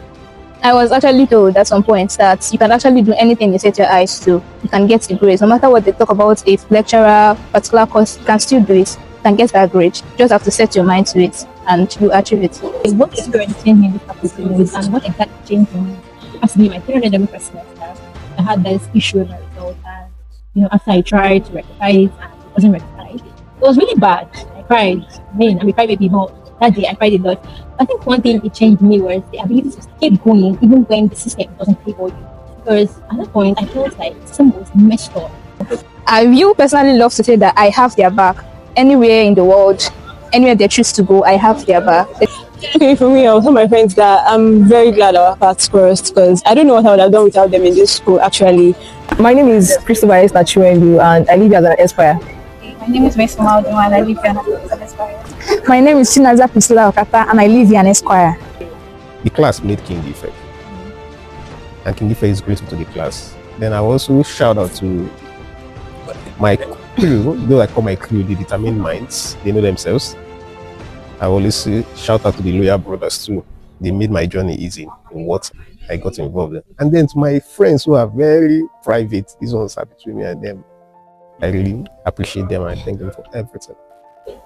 I was actually told at some point that you can actually do anything you set your eyes to. You can get a grade. No matter what they talk about, if lecturer, particular course, you can still do it. You can get that grade. You just have to set your mind to it and you achieve it. What experience changed me in this faculty and what exactly changed me? Actually, my 300 level first semester, I had this issue with my result, and after I tried to rectify it and it wasn't rectified, it was really bad. Like, cried. I mean, I'm a crybaby, but that day I cried a lot. I think one thing it changed me was the ability to keep going even when the system doesn't favor you. Because at that point, I felt like the system was messed up. I you personally love to say that I have their back. Anywhere in the world, anywhere they choose to go, I have their back. Okay, for me, I will tell my friends that I'm very glad our paths crossed because I don't know what I would have done without them in this school, actually. My name is Christopher Chiwendu and I live as an Aspire. My name is Mason Maldo and I live here as an Aspire. My name is Chinaza Priscilla Okata and I live here an Esquire. The class made King Ndife, and King Ndife is grateful to the class. Then I also shout out to my crew, though I call my crew the determined minds, they know themselves. I always say, shout out to the loyal brothers too. They made my journey easy in what I got involved in. And then to my friends who are very private, these ones are between me and them. I really appreciate them and thank them for everything.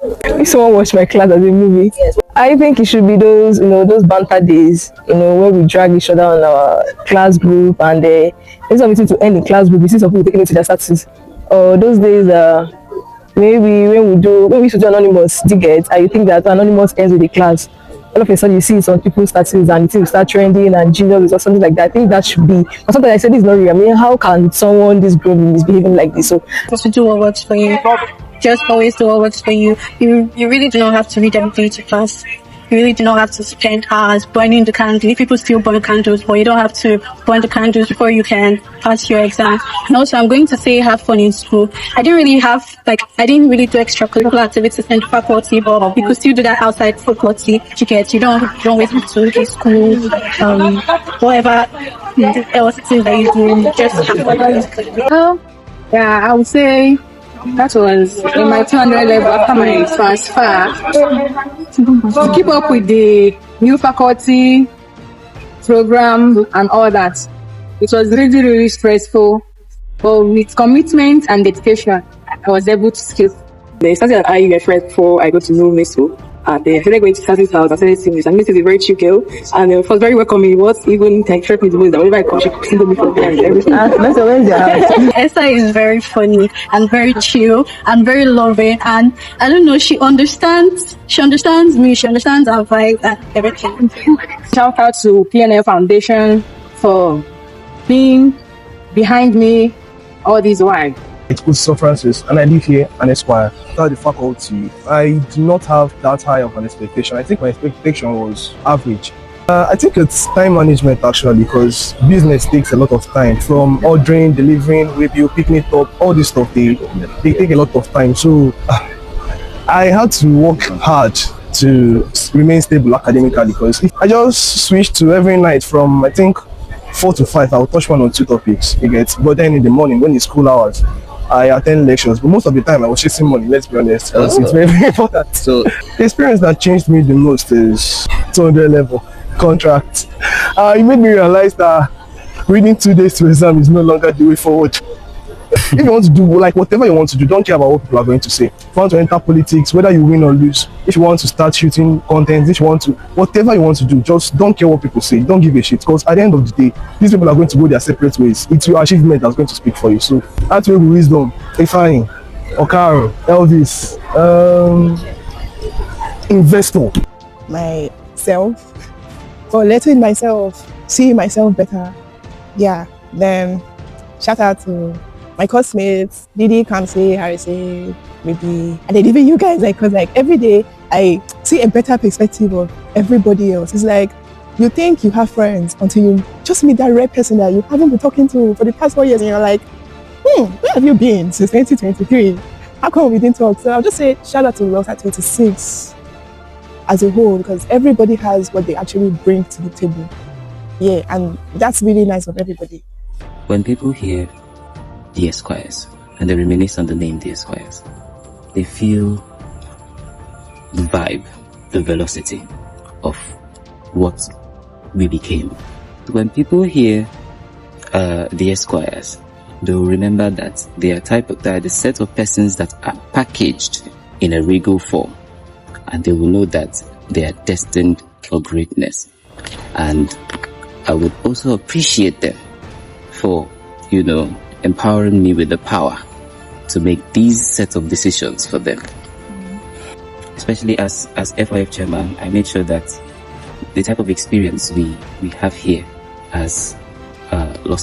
If someone watched my class as a movie, I think it should be those, those banter days, where we drag each other on our class group and there's something to end in class group, we see some people taking it to their statuses. Or those days, maybe when we used to do anonymous, you think that anonymous ends with the class. All of a sudden you see some people's statuses and it will start trending and genius or something like that. I think that should be, but sometimes I said this is not real. I mean, how can someone this grown be misbehaving like this? So just do what works for you. Just always do what works for you. You really do not have to read everything to class. You really do not have to spend hours burning the candle. If people still burn candles, but you don't have to burn the candles before you can pass your exam. And also, I'm going to say have fun in school. I didn't really do extracurricular activities in the faculty, but you could still do that outside faculty. You don't wait to do school, whatever else it is that you do. Just have fun. Yeah, I would say that was in my 200 level after my transfer. To keep up with the new faculty program and all that, it was really, really stressful. But with commitment and dedication, I was able to skip. They started at IUF before I got to know Meso. And they started going to Sass's house and started seeing this. And Miss is a very chill girl. And it was very welcoming. What even struck me the most that whenever I come, she could single me from there and everything. Esther is very funny and very chill and very loving. And I don't know, she understands me. She understands our vibe and everything. Shout out to PNL Foundation for being behind me all this while. It's Kosiso Francis, and I live here an Esquire. Without the faculty, I do not have that high of an expectation. I think my expectation was average. I think it's time management actually, because business takes a lot of time. From ordering, delivering, review, picking it up, all this stuff, they take a lot of time. So I had to work hard to remain stable academically, because if I just switched to every night from, I think, 4 to 5, I will touch 1 or 2 topics, you get. But then in the morning, when it's school hours, I attend lectures, but most of the time I was chasing money, let's be honest, because it's very, very important. So the experience that changed me the most is 200 level contract. It made me realize that reading 2 days to exam is no longer the way forward. If you want to do whatever you want to do, don't care about what people are going to say. If you want to enter politics, whether you win or lose, if you want to start shooting content, if you want to, whatever you want to do, just don't care what people say. Don't give a shit, because at the end of the day, these people are going to go their separate ways. It's your achievement that's going to speak for you. So that's where wisdom, Ifeanyi, Okaro, Elvis, investor. Myself, or letting myself see myself better. Yeah, then shout out to my classmates, Didi, Kamsi, Harrison, maybe, and then even you guys, because every day I see a better perspective of everybody else. It's like you think you have friends until you just meet that rare person that you haven't been talking to for the past 4 years, and you're like, where have you been since 2023? How come we didn't talk? So I'll just say shout out to LAWSA'26 as a whole, because everybody has what they actually bring to the table. Yeah, and that's really nice of everybody. When people hear DXquires and they reminisce on the name DXquires, they feel the vibe, the velocity of what we became. When people hear DXquires, they'll remember that they are the set of persons that are packaged in a regal form, and they will know that they are destined for greatness. And I would also appreciate them for, empowering me with the power to make these set of decisions for them. especially as FIF chairman, I made sure that the type of experience we have here as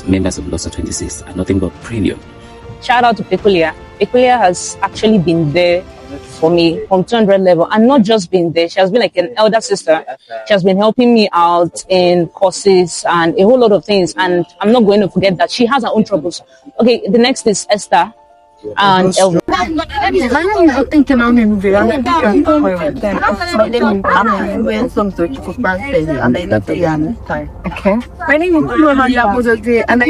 members of LAWSA'26 are nothing but premium. Shout out to Peculiar. Peculiar has actually been there for me from 200 level, and not just been there. She has been like an elder sister. She has been helping me out in courses and a whole lot of things. And I'm not going to forget that she has her own troubles. Okay, the next is Esther and Elvin. Okay. My name is Luana, and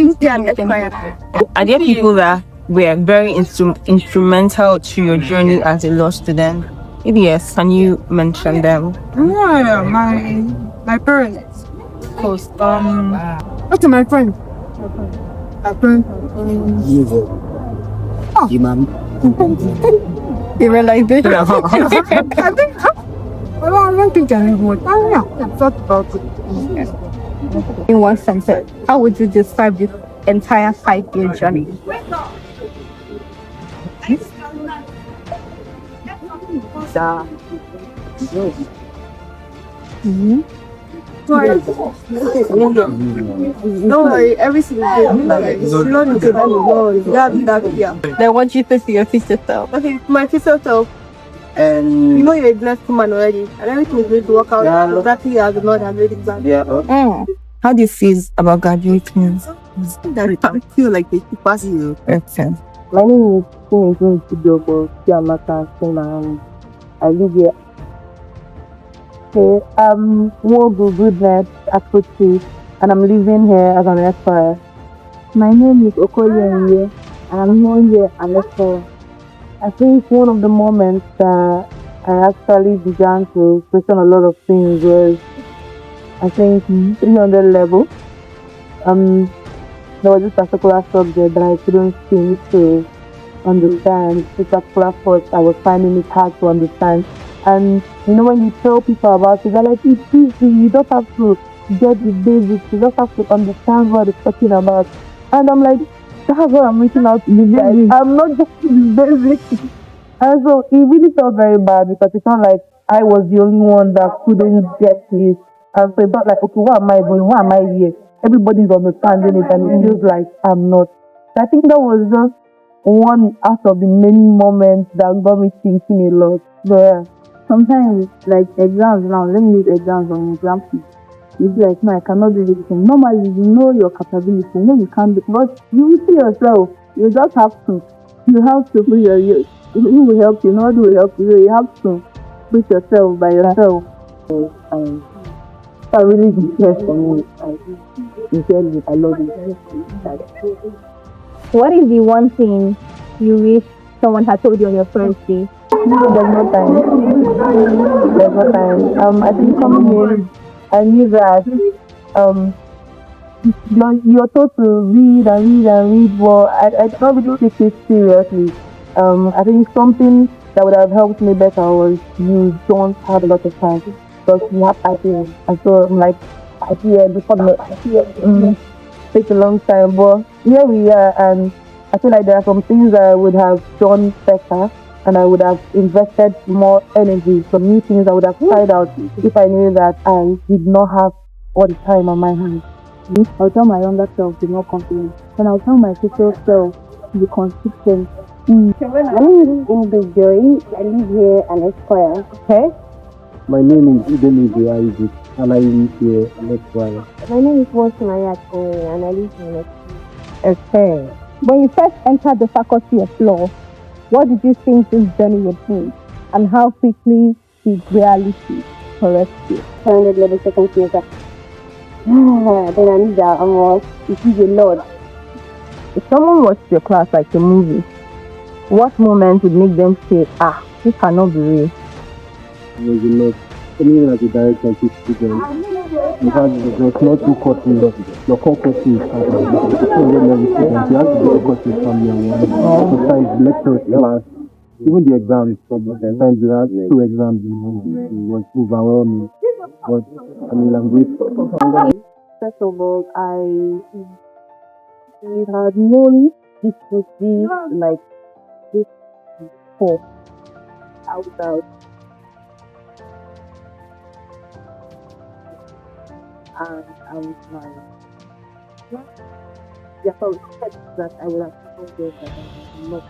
are there people that were very instrumental to your journey as a law student? If yes, can you mention them? Yeah, my parents. Of course. What's my friend? My friend. You were like this? I don't think I would. I thought about it. In one sentence, how would you describe this entire 5-year journey? Don't worry, every single day. Then what do you say to your future self? Okay, my future self. And you know you're a blessed woman already, and everything is going to work out exactly as the Lord has made it planned. How do you feel about graduating? I feel like they keep passing you. My name is Chiamaka, and I live here. Okay, World Goodness Activity, and I'm living here as an Esquire. My name is Okoye, and I'm here as an Esquire. I think one of the moments that I actually began to question a lot of things was, I think, 300 level. There was this particular subject that I couldn't seem to understand. This particular course, I was finding it hard to understand. And you know, when you tell people about it, they're like, it's easy, you don't have to get the basics, you just have to understand what it's talking about. And I'm like, that's what I'm reaching out to you guys. I'm not just the basics. And so it really felt very bad because it's not like I was the only one that couldn't get this. And so it felt like, okay, what am I doing? Why am I here? Everybody's understanding it, and it feels like I'm not. So I think that was just one out of the many moments that got me thinking a lot. But yeah, sometimes, like exams now, let me use exams on example. You be like, no, I cannot do this thing. Normally, you know your capability, you know you can't do it, but you see yourself. You just have to. You have to put who will help you, nobody will help you. You have to put yourself by yourself. I really care for me. I love it. What is the one thing you wish someone had told you on your first day? There's no time. There's no time. I think coming in, I knew that you're taught to read and read and read. Well, I don't really take it seriously. I think something that would have helped me better was you don't have a lot of time because you have ideas. And so I'm like, idea before the idea takes a long time. But here we are, and I feel like there are some things that I would have done better, and I would have invested more energy. Some new things I would have tried out if I knew that I did not have all the time on my hands. I'll tell my younger self to be more confident, and I'll tell my future self to be consistent. My name is Ndife. I live here in Esquire. Okay. My name is Ebilite Kosiso, and I live here in Esquire. My name is LAWSA'26, and I live here in Esquire. Okay. When you first entered the faculty of law, what did you think this journey would be, and how quickly did reality correct you? 200 level second semester. Then I need that. It is a lot. If someone watched your class like a movie, what moment would make them say, this cannot be real? It was a lot. Coming as a director to students, you had there's not two courses. Your core course is at 200 level students. You have to do the courses from year one. Sometimes lectures, class, even the exams. Sometimes you have 2 exams. It was overwhelming. But I mean, I'm grateful. First of all, we had known this would be like this before. and I was like, yeah, so that I would have told them that I was not.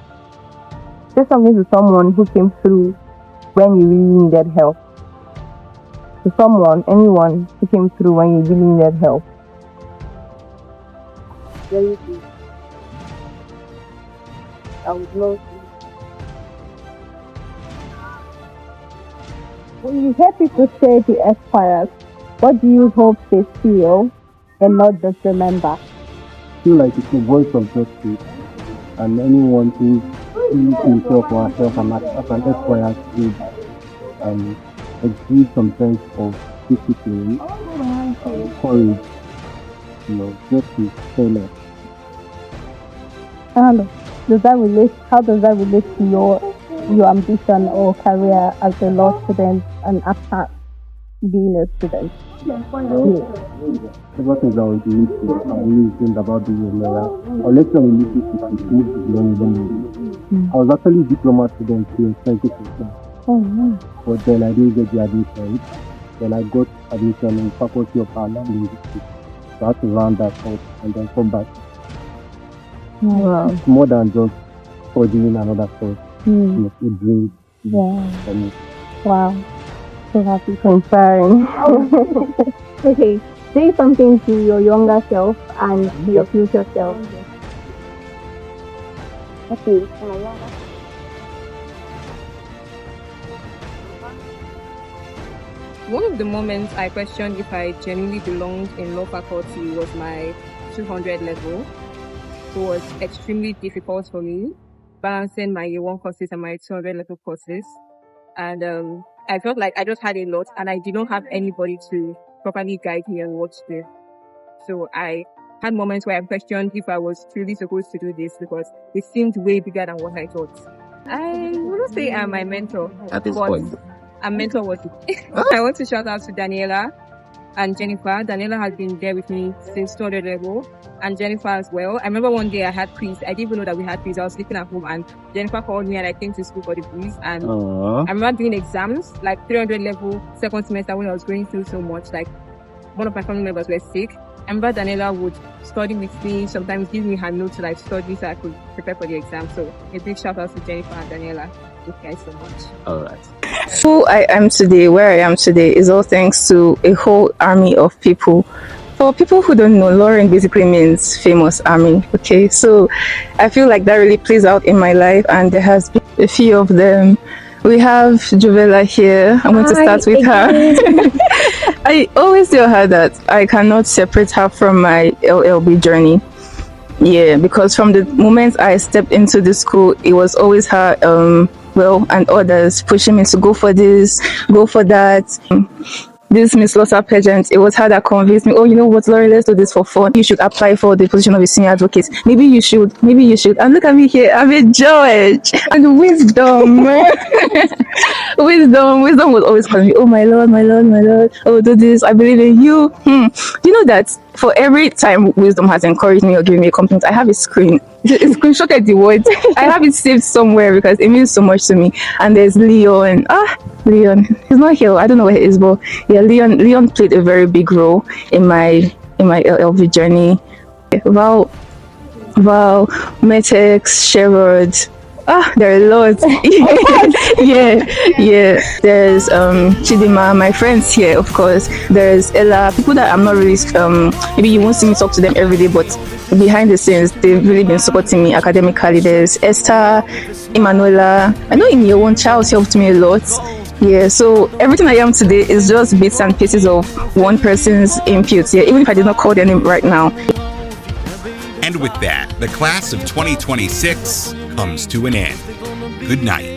Say something to someone who came through when you really needed help. To someone, anyone who came through when you really needed help. Very good. I would love to. When you hear people say the Xquires, what do you hope they feel and not just remember? I feel like it's a voice of justice, and anyone who sees himself or herself as an Xquire should exude some sense of discipline, courage, just to say less. Does that relate? How does that relate to your ambition or career as a law student and after being a student? Ever since I was in school, I always dreamed about being a lawyer. Our lecture in I was actually a diploma student here in 2015. Oh, no. But then I didn't get the admission. Then I got admission in Faculty of Art and Linguistics. So I had to round that up and then come back. Wow. It's more than just studying another course. It's a dream for me. Wow. So happy, so inspiring. Okay, say something to your younger self and to your future self. Okay, to my younger self. One of the moments I questioned if I genuinely belonged in law faculty was my 200 level. It was extremely difficult for me, balancing my year 1 courses and my 200 level courses. And I felt like I just had a lot and I did not have anybody to properly guide me on what to do. So I had moments where I questioned if I was truly supposed to do this because it seemed way bigger than what I thought. I wouldn't say I'm my mentor. At this point. I'm mentor worthy. I want to shout out to Daniela and Jennifer. Daniela has been there with me since 200 level, and Jennifer as well. I remember one day I had quiz. I didn't even know that we had quiz. I was sleeping at home and Jennifer called me and I came to school for the quiz. And I remember doing exams, like 300 level, second semester when I was going through so much. Like one of my family members were sick. I remember Daniela would study with me, sometimes give me her notes to like study so I could prepare for the exam. So a big shout out to Jennifer and Daniela. Thank you guys so much. All right. Who I am today, where I am today, is all thanks to a whole army of people. For people who don't know, Lauren basically means famous army. Okay, so I feel like that really plays out in my life, and there has been a few of them. We have Juvela here. I'm going to start with her. I always tell her that I cannot separate her from my LLB journey. Yeah, because from the moment I stepped into the school, it was always her, and others pushing me to go for this, go for that. This Miss LAWSA pageant, it was her that convinced me, oh, you know what, Lauren, let's do this for fun. You should apply for the position of a senior advocate. Maybe you should. And look at me here, I'm a judge. And wisdom. Wisdom was always calling me, oh, my Lord. Oh, do this, I believe in you. You know that for every time Wisdom has encouraged me or given me a compliment, I have a screen. It's screenshotted the words. I have it saved somewhere because it means so much to me. And there's Leon. Leon. He's not here. I don't know where he is, but yeah, Leon played a very big role in my LLV journey. Val, Metex, Sherrod. There are lots. yeah. There's Chidima, my friends here, of course. There's Ella, people that I'm not really maybe you won't see me talk to them every day, but behind the scenes they've really been supporting me academically. There's Esther, Emanuela. I know in your own Charles helped me a lot. Yeah, so everything I am today is just bits and pieces of one person's input. Yeah, even if I did not call their name right now. And with that, the class of 2026 comes to an end. Good night.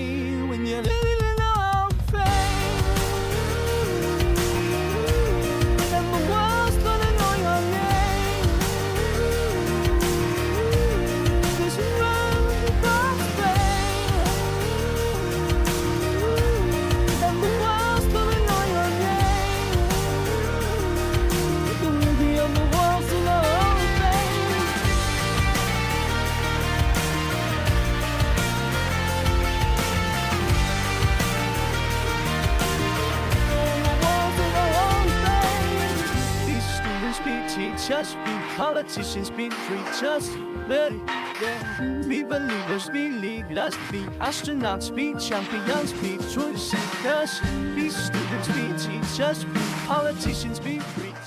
just be politicians, be preachers, let it, yeah. Be believers, be leaders, be astronauts, be champions, be truth seekers, be students, be teachers, be politicians, be preachers.